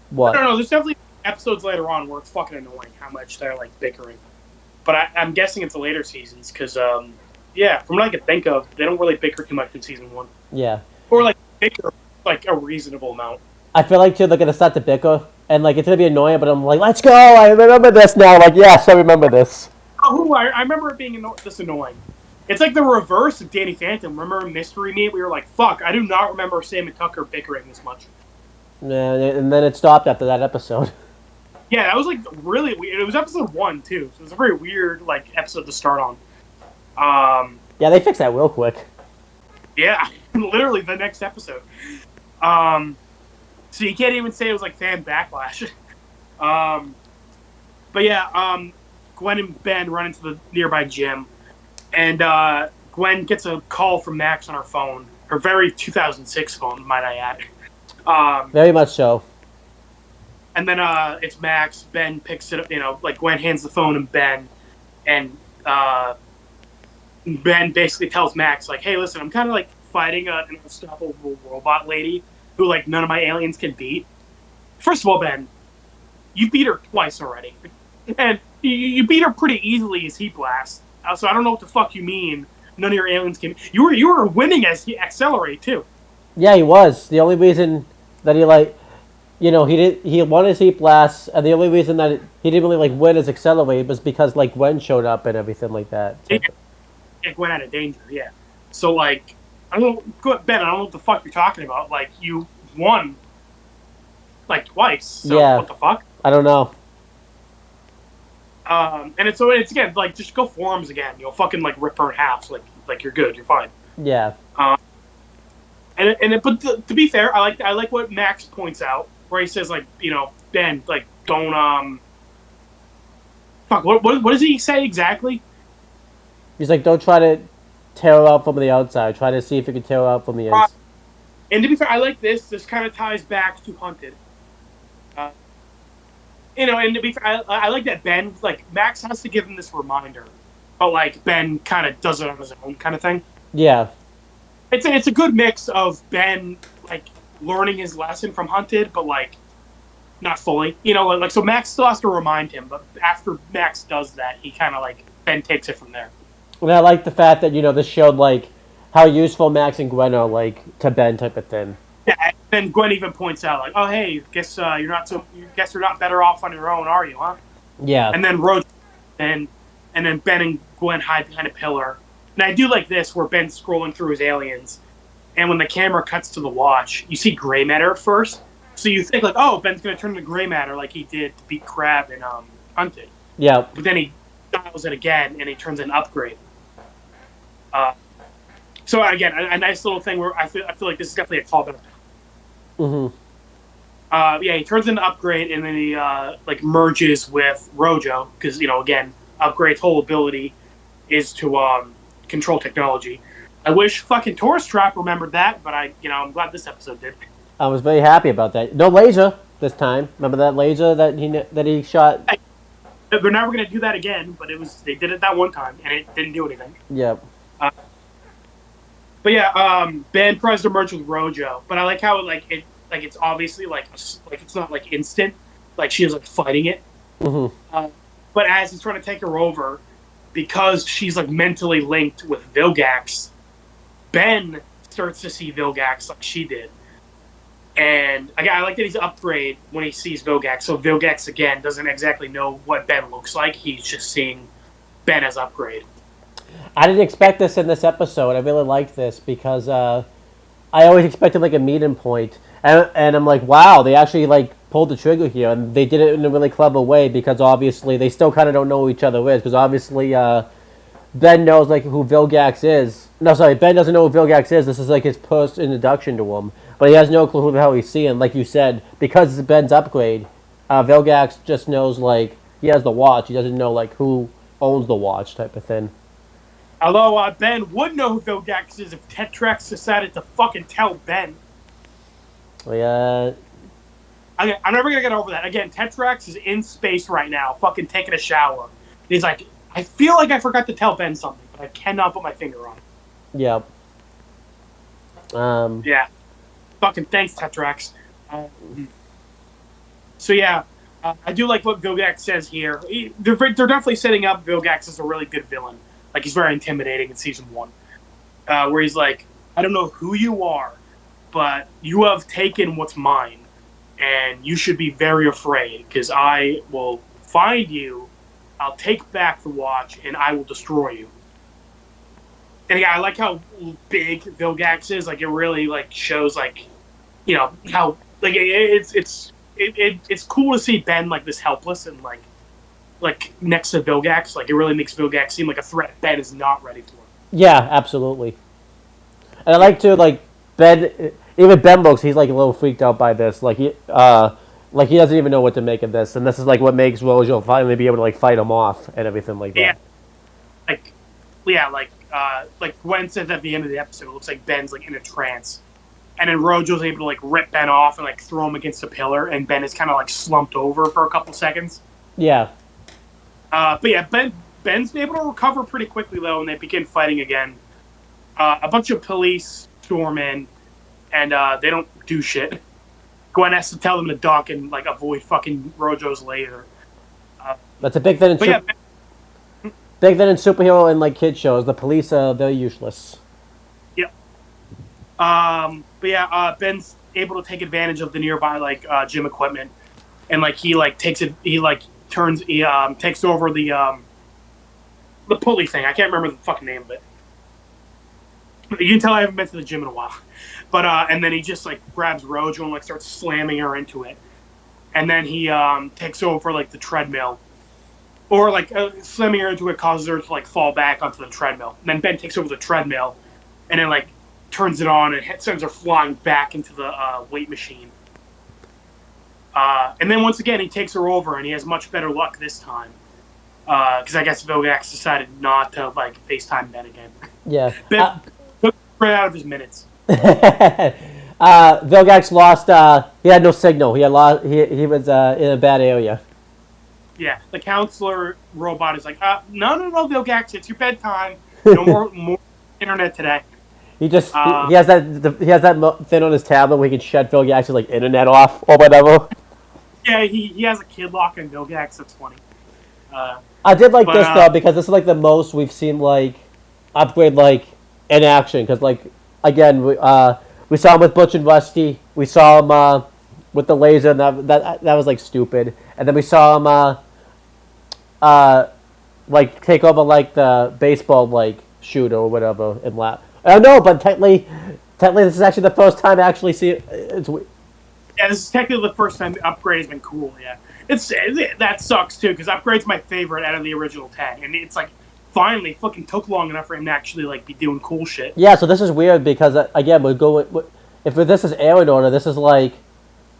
what? I don't know. There's definitely episodes later on where it's fucking annoying how much they're like bickering. But I'm guessing it's the later seasons because, yeah, from what I can think of, they don't really bicker too much in season 1, Yeah. or like bicker like a reasonable amount. I feel like too they're gonna start to bicker, and like it's gonna be annoying. But I'm like, let's go! I remember this now. Like, yes, I remember this. Oh, I remember it being this annoying. It's like the reverse of Danny Phantom. Remember Mystery Meat? We were like, fuck, I do not remember Sam and Tucker bickering this much. Yeah, and then it stopped after that episode. Yeah, that was like really weird. It was episode 1 too, so it was a very weird like episode to start on. Yeah, they fixed that real quick. Yeah, literally the next episode. So you can't even say it was like fan backlash. But yeah, Gwen and Ben run into the nearby gym, and Gwen gets a call from Max on her phone, her very 2006 phone, might I add. Very much so. And then it's Max. Ben picks it up. Like Gwen hands the phone to Ben, and Ben basically tells Max, like, "Hey, listen, I'm kind of like fighting an unstoppable robot lady who like none of my aliens can beat. First of all, Ben, you beat her twice already, and you beat her pretty easily as Heat Blast. So I don't know what the fuck you mean. None of your aliens can. You were winning as he Accelerate too. Yeah, he was. The only reason that he won his Heat Blast, and the only reason that he didn't really like win his Accelerate was because like Gwen showed up and everything like that. So. Yeah, Gwen out of danger. Yeah. So like, I don't know, Ben. I don't know what the fuck you're talking about. Like you won like twice. So Yeah. what the fuck? I don't know. And it's again like just go forums again. You'll fucking like rip her in half. So, like you're good. You're fine. Yeah. But to be fair, I like what Max points out, where he says like, Ben, like don't fuck, what does he say exactly? He's like, don't try to tear her out from the outside. Try to see if you can tear her out from the inside. And to be fair, I like this. This kind of ties back to Hunted. And to be fair, I like that Ben, like Max has to give him this reminder, but like Ben kind of does it on his own kind of thing. Yeah. It's a good mix of Ben like learning his lesson from Hunted, but like not fully. Like so Max still has to remind him, but after Max does that, he kind of like Ben takes it from there. And I like the fact that this showed like how useful Max and Gwen are like to Ben type of thing. Yeah, and then Gwen even points out like, "Oh hey, guess you're not better off on your own, are you, huh?" Yeah. And then Roach and then Ben and Gwen hide behind a pillar. And I do like this where Ben's scrolling through his aliens, and when the camera cuts to the watch, you see gray matter first. So you think like, oh, Ben's gonna turn into gray matter like he did to beat Crab in Hunted. Yeah. But then he dials it again and he turns in Upgrade. So again, a nice little thing where I feel like this is definitely a callback. Mm-hmm. Yeah, he turns into Upgrade and then he like merges with Rojo because again, Upgrade's whole ability is to control technology. I wish fucking Taurus Trap remembered that, but I'm glad this episode did. I was very happy about that. No laser this time. Remember that laser that he shot? They're never going to do that again, but they did it that one time and it didn't do anything. Yep. But yeah, Ben tries to merge with Rojo, but I like how it's obviously like it's not like instant, like she was like fighting it. Mm-hmm. But as he's trying to take her over, because she's like mentally linked with Vilgax, Ben starts to see Vilgax like she did. And I like that he's Upgrade when he sees Vilgax. So Vilgax again doesn't exactly know what Ben looks like. He's just seeing Ben as Upgrade. I didn't expect this in this episode. I really liked this because I always expected like a meeting point, and I'm like, wow, they actually like pulled the trigger here, and they did it in a really clever way because obviously they still kind of don't know who each other is because obviously Ben knows like who Vilgax is. No, sorry, Ben doesn't know who Vilgax is. This is like his first introduction to him, but he has no clue who the hell he's seeing. Like you said, because it's Ben's Upgrade, Vilgax just knows like he has the watch. He doesn't know like who owns the watch type of thing. Although Ben would know who Vilgax is if Tetrax decided to fucking tell Ben. Yeah. I'm never gonna get over that. Again, Tetrax is in space right now, fucking taking a shower. And he's like, I feel like I forgot to tell Ben something, but I cannot put my finger on it. Yeah. Yeah. Fucking thanks, Tetrax. So yeah, I do like what Vilgax says here. They're definitely setting up Vilgax as a really good villain. Like, he's very intimidating in season 1. Where he's like, I don't know who you are, but you have taken what's mine. And you should be very afraid, because I will find you, I'll take back the watch, and I will destroy you. And yeah, I like how big Vilgax is. Like, it really, like, shows, like, you know, how, like, it's cool to see Ben, like, this helpless and, like next to Vilgax. Like, it really makes Vilgax seem like a threat Ben is not ready for. Yeah, absolutely. And I like to, like, Ben, even Ben looks, he's, like, a little freaked out by this. Like, he doesn't even know what to make of this. And this is, like, what makes Rojo finally be able to, like, fight him off and everything like that. Like Gwen said at the end of the episode, it looks like Ben's, like, in a trance. And then Rojo's able to, like, rip Ben off and, like, throw him against a pillar. And Ben is kind of, like, slumped over for a couple seconds. Yeah. But yeah, Ben's able to recover pretty quickly, though, and they begin fighting again. A bunch of police storm in, and they don't do shit. Gwen has to tell them to duck and, like, avoid fucking Rojo's laser. That's a big thing in big thing in superhero and, like, kid shows. The police are very useless. Yep. But yeah, Ben's able to take advantage of the nearby, like, gym equipment, and, like, he takes over the pulley thing. I can't remember the fucking name of it. You can tell I haven't been to the gym in a while. But and then he just, like, grabs Rojo and, like, starts slamming her into it. And then he takes over, like, the treadmill. Or, like, slamming her into it causes her to, like, fall back onto the treadmill. And then Ben takes over the treadmill and then, like, turns it on and sends her flying back into the weight machine. And then once again, he takes her over, and he has much better luck this time. Because I guess Vilgax decided not to, like, FaceTime Ben again. Yeah. Ben took right out of his minutes. Vilgax lost, he had no signal. He was in a bad area. Yeah, the counselor robot is like, no, Vilgax, it's your bedtime. No more internet today. He just he has that thing on his tablet where he can shut Vilgax's, like, internet off or whatever. Yeah, he has a kid lock in Vilgax. That's funny. I did like this though, because this is, like, the most we've seen, like, Upgrade, like, in action. Because, like, again, we saw him with Butch and Rusty. We saw him with the laser, and that was, like, stupid. And then we saw him like, take over, like, the baseball, like, shooter or whatever in lap. I don't know, but technically, this is actually the first time I actually see it. Yeah, this is technically the first time Upgrade has been cool. Yeah, that sucks too, because Upgrade's my favorite out of the original 10, and it's like finally fucking took long enough for him to actually, like, be doing cool shit. Yeah, so this is weird because again if this is airing order, this is, like,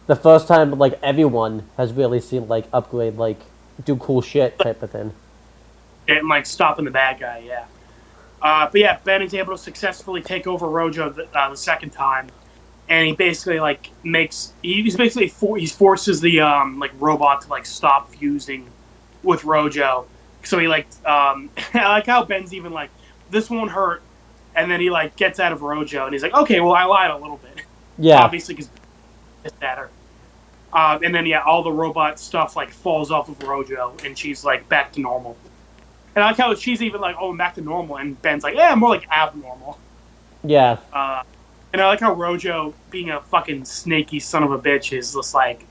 the first time, like, everyone has really seen, like, Upgrade, like, do cool shit type of thing. And, like, stopping the bad guy. Yeah. But yeah, Ben is able to successfully take over Rojo the second time, and he basically, like, he forces the like, robot to, like, stop fusing with Rojo. So he, like, I like how Ben's even like, this won't hurt, and then he, like, gets out of Rojo, and he's like, okay, well, I lied a little bit. Yeah. Obviously, because pissed at her. And then yeah, all the robot stuff, like, falls off of Rojo, and she's, like, back to normal. And I like how she's even like, oh, I'm back to normal, and Ben's like, yeah, more like abnormal. Yeah. And I like how Rojo, being a fucking snaky son of a bitch, is just like,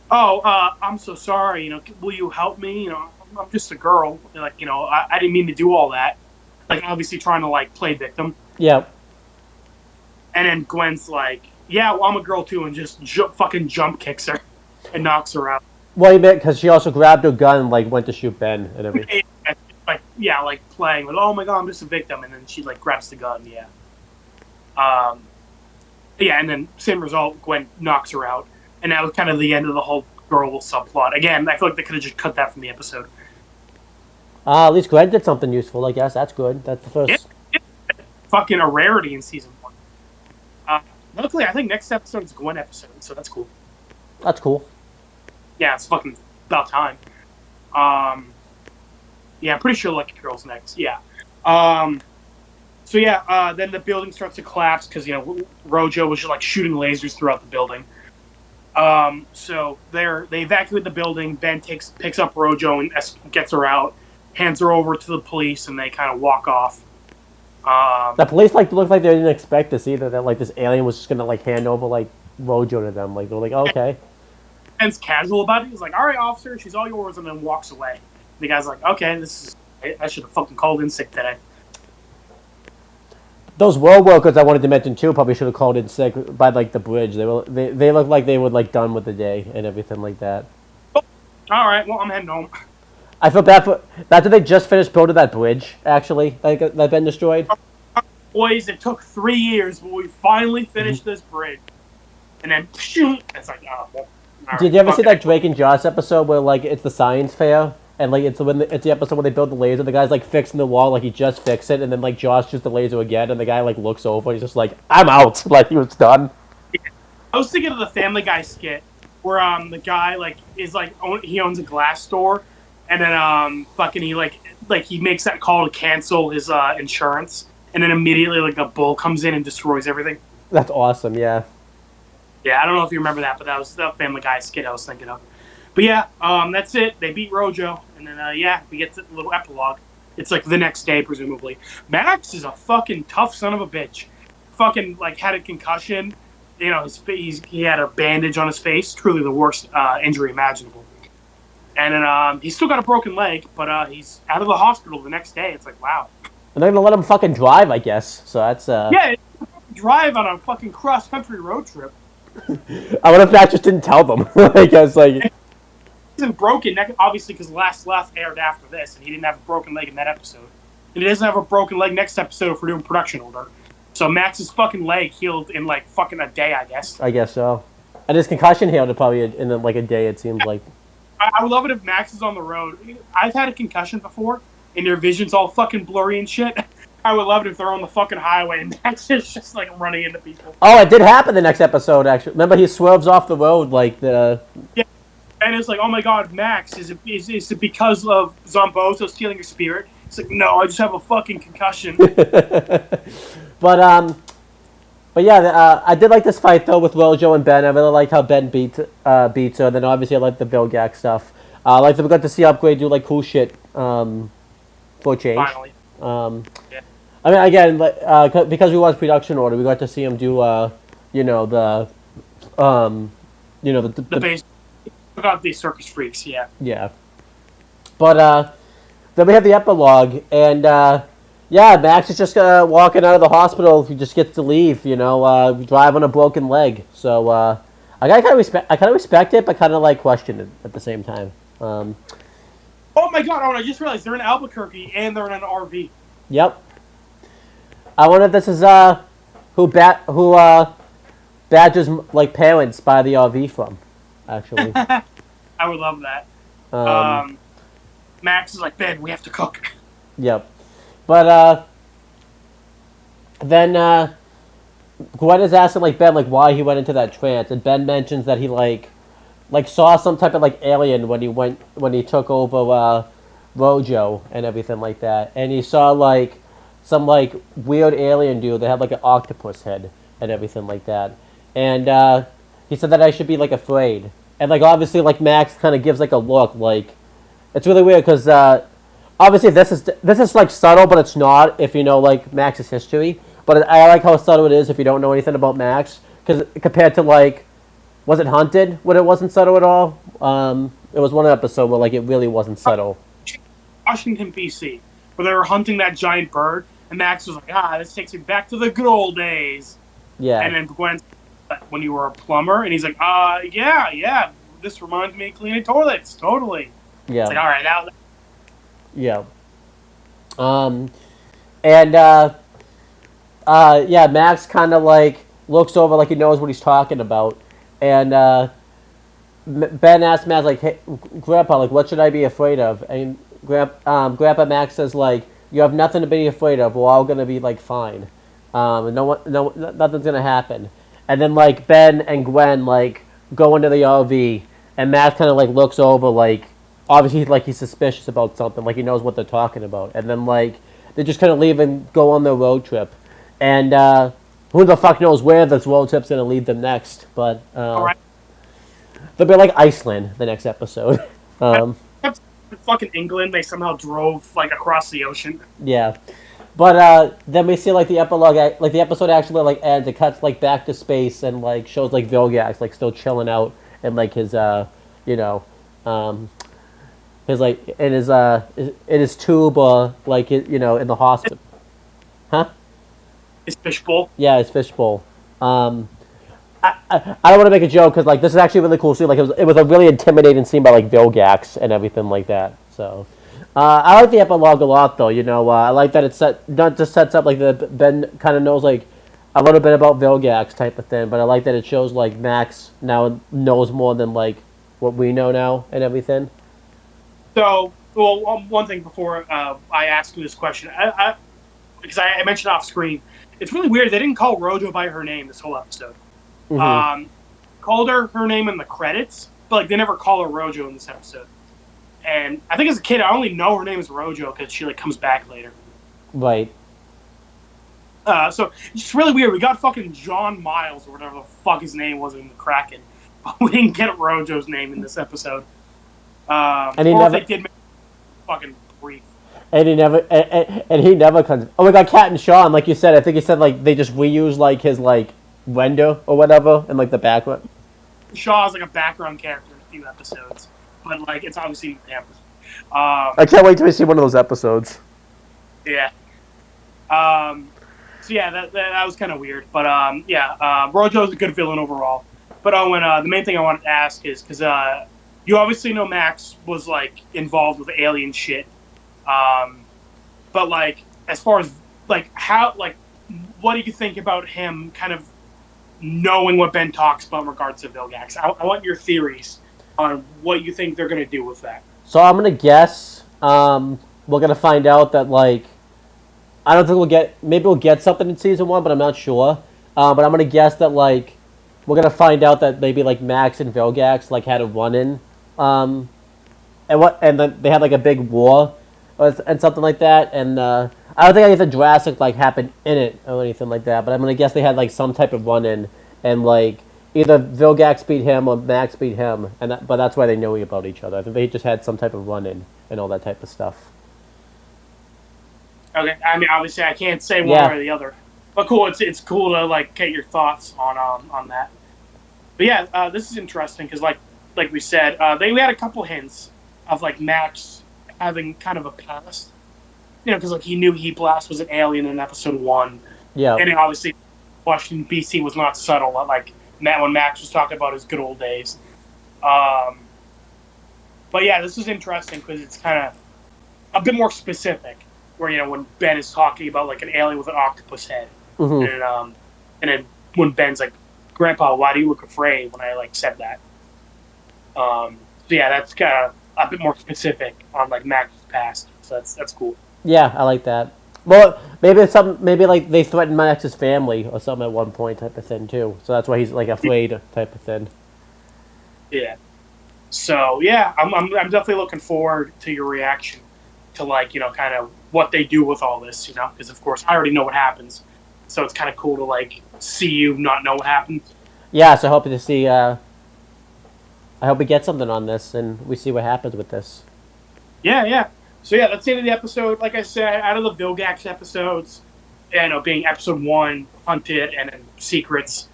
oh, I'm so sorry, you know, will you help me? You know, I'm just a girl. Like, you know, I didn't mean to do all that. Like, obviously trying to, like, play victim. Yeah. And then Gwen's like, yeah, well, I'm a girl too, and just fucking jump kicks her and knocks her out. Well, you meant because she also grabbed her gun and, like, went to shoot Ben and everything. Like, yeah, like, playing with, oh my god, I'm just a victim, and then she, like, grabs the gun, yeah. Yeah, and then same result, Gwen knocks her out, and that was kind of the end of the whole girl subplot. Again, I feel like they could have just cut that from the episode. At least Gwen did something useful, I guess. That's good. That's the first. It's fucking a rarity in season 1. Luckily, I think next episode is Gwen episode, so that's cool. That's cool. Yeah, it's fucking about time. Yeah, I'm pretty sure Lucky Girl's next. Yeah. So yeah, then the building starts to collapse because Rojo was just like shooting lasers throughout the building. So they evacuate the building. Ben picks up Rojo and gets her out, hands her over to the police, and they kind of walk off. The police looked like they didn't expect this either. That like this alien was just gonna like hand over like Rojo to them. Like they're like, oh, okay. Ben's casual about it. He's like, "All right, officer, she's all yours," and then walks away. The guy's like, "Okay, I should have fucking called in sick today." Those world workers I wanted to mention too probably should have called in sick by like the bridge. They looked like they were like done with the day and everything like that. Oh, all right, well I'm heading home. I feel bad for after they just finished building that bridge. Actually, like that been destroyed. Boys, it took 3 years, but we finally finished this bridge. And then it's like, oh. Well, did you ever see that Drake and Josh episode where like it's the science fair? And like it's the episode where they build the laser. The guy's like fixing the wall, like he just fixed it, and then like Josh shoots the laser again, and the guy like looks over, and he's just like, "I'm out," like he was done. I was thinking of the Family Guy skit where the guy like is like he owns a glass store, and then fucking he makes that call to cancel his insurance, and then immediately like a bull comes in and destroys everything. That's awesome. Yeah. Yeah, I don't know if you remember that, but that was the Family Guy skit I was thinking of. But yeah, that's it. They beat Rojo, and then we get the little epilogue. It's like the next day, presumably. Max is a fucking tough son of a bitch. Fucking like had a concussion. You know, he had a bandage on his face. Truly the worst injury imaginable. And then he's still got a broken leg, but he's out of the hospital the next day. It's like, wow. And they're gonna let him fucking drive, I guess. So that's yeah, drive on a fucking cross country road trip. I wonder if Max just didn't tell them. I guess like. Isn't broken, obviously, because Last Laugh aired after this, and he didn't have a broken leg in that episode. And he doesn't have a broken leg next episode if we're doing production order. So Max's fucking leg healed in like fucking a day, I guess. I guess so. And his concussion healed probably in like a day, it seems like. I would love it if Max is on the road. I've had a concussion before, and your vision's all fucking blurry and shit. I would love it if they're on the fucking highway and Max is just like running into people. Oh, it did happen the next episode, actually. Remember, he swerves off the road like the. Yeah. And it's like, oh my god, Max, is it because of Zombozo stealing your spirit? It's like, no, I just have a fucking concussion. But yeah, I did like this fight though with Rojo and Ben. I really liked how Ben beats her. And then obviously I liked the Vilgax stuff. I like that we got to see Upgrade do like cool shit for change. Finally. Yeah. I mean, again, because we watched production order, we got to see him do the base. About these circus freaks, yeah. Yeah. But then we have the epilogue, and Max is just walking out of the hospital. He just gets to leave, drive on a broken leg. So I kind of respect it, but kind of like question it at the same time. Oh my god! I just realized they're in Albuquerque and they're in an RV. Yep. I wonder if this is who Badger's like parents buy the RV from. Actually, I would love that. Max is like, Ben, we have to cook. Yep. But then Gwen is asking like Ben like why he went into that trance, and Ben mentions that he like saw some type of like alien when he took over Rojo and everything like that, and he saw like some like weird alien dude that had like an octopus head and everything like that, and he said that I should be like afraid, and like obviously like Max kind of gives like a look like it's really weird because obviously this is like subtle, but it's not if you know like Max's history. But I like how subtle it is if you don't know anything about Max, because compared to like, was it Hunted when it wasn't subtle at all? It was one episode where like it really wasn't subtle. Washington, B.C., where they were hunting that giant bird, and Max was like, this takes me back to the good old days. Yeah. And then Gwen, when you were a plumber, and he's like, yeah, this reminds me of cleaning toilets, totally. Yeah. It's like, all right, now. Yeah. Max kind of like looks over like he knows what he's talking about, and Ben asks Max like, "Hey, Grandpa, like, what should I be afraid of?" And Grandpa Max says like, "You have nothing to be afraid of. We're all gonna be like fine, and nothing's gonna happen." And then like Ben and Gwen like go into the RV, and Max kind of like looks over, like obviously like he's suspicious about something, like he knows what they're talking about, and then like they just kind of leave and go on their road trip, and who the fuck knows where this road trip's gonna lead them next, but All right. they'll be like Iceland the next episode. Fucking England, they somehow drove like across the ocean. Yeah. But then we see like the epilogue, like the episode actually like ends. It cuts like back to space and like shows like Vilgax like still chilling out in like his his like in his tube or like in the hospital. Huh? His fishbowl. Yeah, his fishbowl. I don't want to make a joke because like this is actually a really cool scene. Like it was a really intimidating scene by like Vilgax and everything like that. So. I like the epilogue a lot, though. I like that it not just sets up like the Ben kind of knows like a little bit about Vilgax type of thing, but I like that it shows like Max now knows more than like what we know now and everything. So, well, one thing before I ask you this question, because I mentioned off screen, it's really weird. They didn't call Rojo by her name this whole episode. Mm-hmm. Called her name in the credits, but like they never call her Rojo in this episode. And I think as a kid, I only know her name is Rojo because she like comes back later. Right. So it's just really weird. We got fucking John Miles or whatever the fuck his name was in the Kraken, but we didn't get Rojo's name in this episode. And he or never if they did make fucking brief. And he never comes. Oh, we got Cat and Sean, like you said. I think you said like they just reuse like his like window or whatever in like the background. Shaw's like a background character in a few episodes. But like it's obviously him. I can't wait till we see one of those episodes. Yeah. So yeah, that was kind of weird, but Rojo's a good villain overall. But Owen, the main thing I wanted to ask is because you obviously know Max was like involved with alien shit, but like as far as like how like what do you think about him kind of knowing what Ben talks about in regards to Vilgax? I want your theories on what you think they're going to do with that. So I'm going to guess we're going to find out that, like, I don't think maybe we'll get something in Season 1, but I'm not sure. But I'm going to guess that, like, we're going to find out that maybe, like, Max and Vilgax, like, had a run-in. And then they had, like, a big war and something like that. And I don't think anything drastic, like, happened in it or anything like that. But I'm going to guess they had, like, some type of run-in. And, like, either Vilgax beat him or Max beat him, but that's why they know about each other. I think they just had some type of run-in and all that type of stuff. Okay, I mean, obviously, I can't say one way or the other, but cool. It's cool to like get your thoughts on that. But yeah, this is interesting because like we said, we had a couple hints of like Max having kind of a past, because like he knew Heat Blast was an alien in episode 1. Yeah, and obviously, Washington BC was not subtle. Like. When Max was talking about his good old days. But yeah, this is interesting because it's kind of a bit more specific. Where, when Ben is talking about like an alien with an octopus head. Mm-hmm. And then when Ben's like, Grandpa, why do you look afraid when I like said that? So yeah, that's kind of a bit more specific on like Max's past. So that's cool. Yeah, I like that. Well, maybe like they threatened Max's family or something at one point type of thing too. So that's why he's like afraid type of thing. Yeah. So yeah, I'm definitely looking forward to your reaction to like kind of what they do with all this, because of course I already know what happens. So it's kind of cool to like see you not know what happens. Yeah, so I hope to see. I hope we get something on this and we see what happens with this. Yeah. So yeah, that's the end of the episode. Like I said, out of the Vilgax episodes, being episode 1, Hunted, and then Secrets,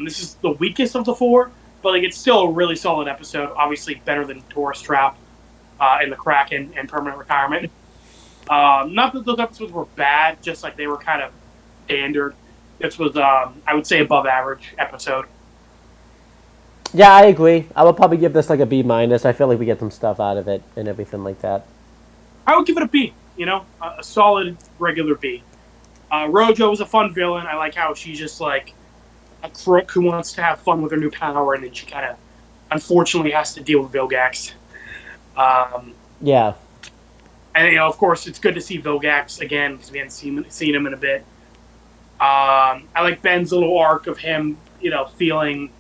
this is the weakest of the 4, but like it's still a really solid episode. Obviously better than Tourist Trap, and the Kraken, and Permanent Retirement. Not that those episodes were bad, just like they were kind of standard. This was, I would say, above average episode. Yeah, I agree. I would probably give this like a B-. I feel like we get some stuff out of it and everything like that. I would give it a B, a solid, regular B. Rojo was a fun villain. I like how she's just like a crook who wants to have fun with her new power, and then she kind of, unfortunately, has to deal with Vilgax. Yeah. And, of course, it's good to see Vilgax again, because we hadn't seen him in a bit. I like Ben's little arc of him, feeling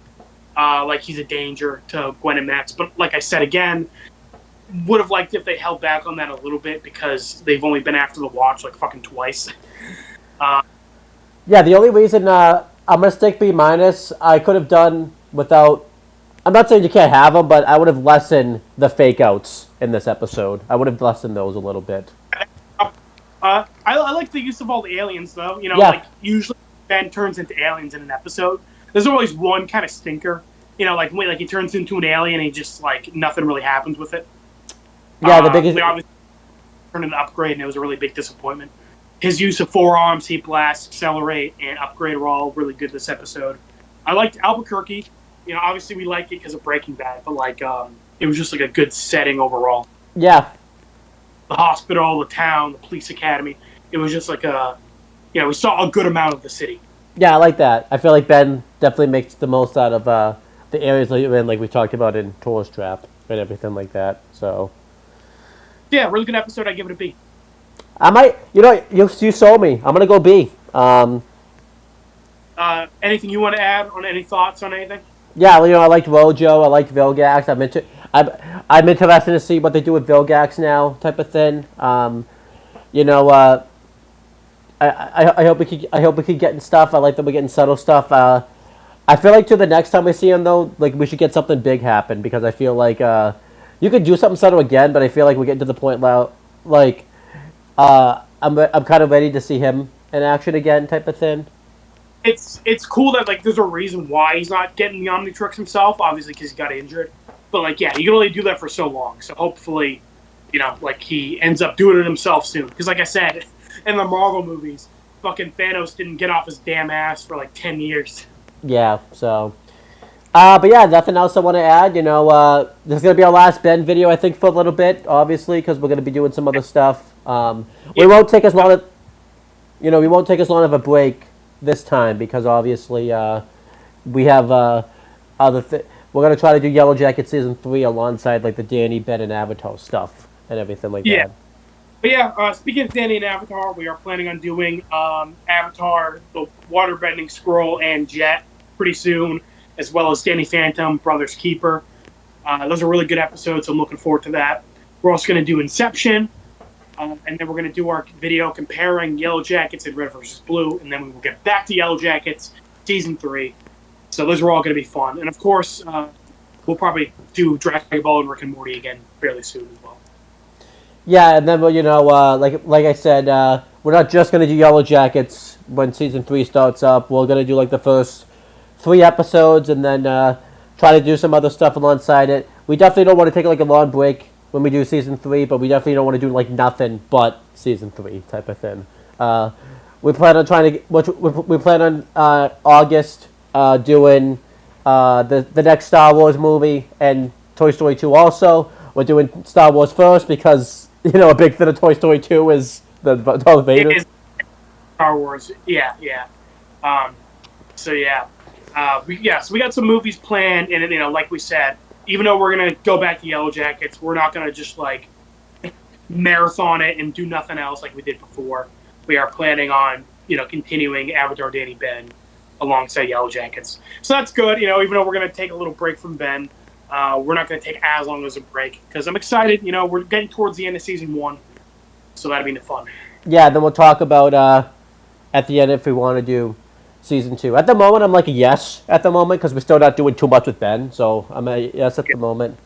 like he's a danger to Gwen and Max. But like I said again, would have liked if they held back on that a little bit because they've only been after the Watch like fucking twice. Yeah, the only reason I'm gonna stick B minus, I could have done without. I'm not saying you can't have them, but I would have lessened the fake outs in this episode. I would have lessened those a little bit. I like the use of all the aliens though. You know, Yeah. like usually Ben turns into aliens in an episode. There's always one kind of stinker. You know, like he turns into an alien and he just like nothing really happens with it. Yeah, the biggest. They obviously turned an upgrade and it was a really big disappointment. His use of forearms, heat blast, accelerate, and upgrade are all really good this episode. I liked Albuquerque. You know, obviously we like it because of Breaking Bad, but like it was just like a good setting overall. Yeah, The hospital, the town, the police academy. It was just like we saw a good amount of the city. yeah, I like that. I feel like Ben definitely makes the most out of the areas that you're in, like we talked about in Tourist Trap and everything like that. So Yeah, really good episode. I give it a B. I might, you sold me. I'm gonna go B. Anything you want to add on any thoughts on anything? Yeah, I liked Rojo. I liked Vilgax. I'm interested to see what they do with Vilgax now, type of thing. I hope we keep getting stuff. I like that we're getting subtle stuff. I feel like to the next time we see him though, like we should get something big happen because I feel like you could do something subtle again, but I feel like we're getting to the point now, like I'm kind of ready to see him in action again, type of thing. It's cool that like there's a reason why he's not getting the Omnitrix himself, obviously because he got injured. But like, yeah, you can only do that for so long. So hopefully, like he ends up doing it himself soon. Because like I said, in the Marvel movies, fucking Thanos didn't get off his damn ass for like 10 years. Yeah. So, but yeah, nothing else I want to add. This is gonna be our last Ben video, I think, for a little bit, obviously, because we're gonna be doing some other stuff. We won't take as long of a break this time because obviously we have other. We're gonna try to do Yellow Jacket season 3 alongside like the Danny, Ben, and Avatar stuff and everything like that. But yeah, speaking of Danny and Avatar, we are planning on doing Avatar, the Waterbending Scroll, and Jet pretty soon, as well as Danny Phantom, Brother's Keeper. Those are really good episodes. I'm looking forward to that. We're also going to do Inception, and then we're going to do our video comparing Yellow Jackets and Red versus Blue, and then we will get back to Yellow Jackets season 3. So those are all going to be fun. And of course, we'll probably do Dragon Ball and Rick and Morty again fairly soon as well. Yeah, and then like I said, we're not just gonna do Yellow Jackets when season 3 starts up. We're gonna do like the first 3 episodes, and then try to do some other stuff alongside it. We definitely don't want to take like a long break when we do season 3, but we definitely don't want to do like nothing but season 3 type of thing. We plan on we plan on August doing the next Star Wars movie and Toy Story 2 also. We're doing Star Wars first because, a big fan of Toy Story 2 is the Darth Vader. It is Star Wars, yeah. So we got some movies planned, and like we said, even though we're gonna go back to Yellow Jackets, we're not gonna just like marathon it and do nothing else like we did before. We are planning on continuing Avatar, Danny, Ben alongside Yellow Jackets. So that's good. Even though we're gonna take a little break from Ben. We're not going to take as long as a break because I'm excited. We're getting towards the end of season 1, so that'll be fun. Yeah, then we'll talk about at the end if we want to do season 2. At the moment, I'm like a yes at the moment because we're still not doing too much with Ben, so I'm a yes at the moment.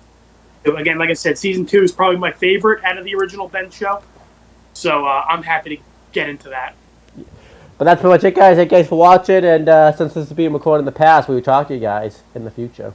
Again, like I said, season 2 is probably my favorite out of the original Ben show, so I'm happy to get into that. But that's pretty much it, guys. Thank you guys for watching, and since this is being recorded in the past, we will talk to you guys in the future.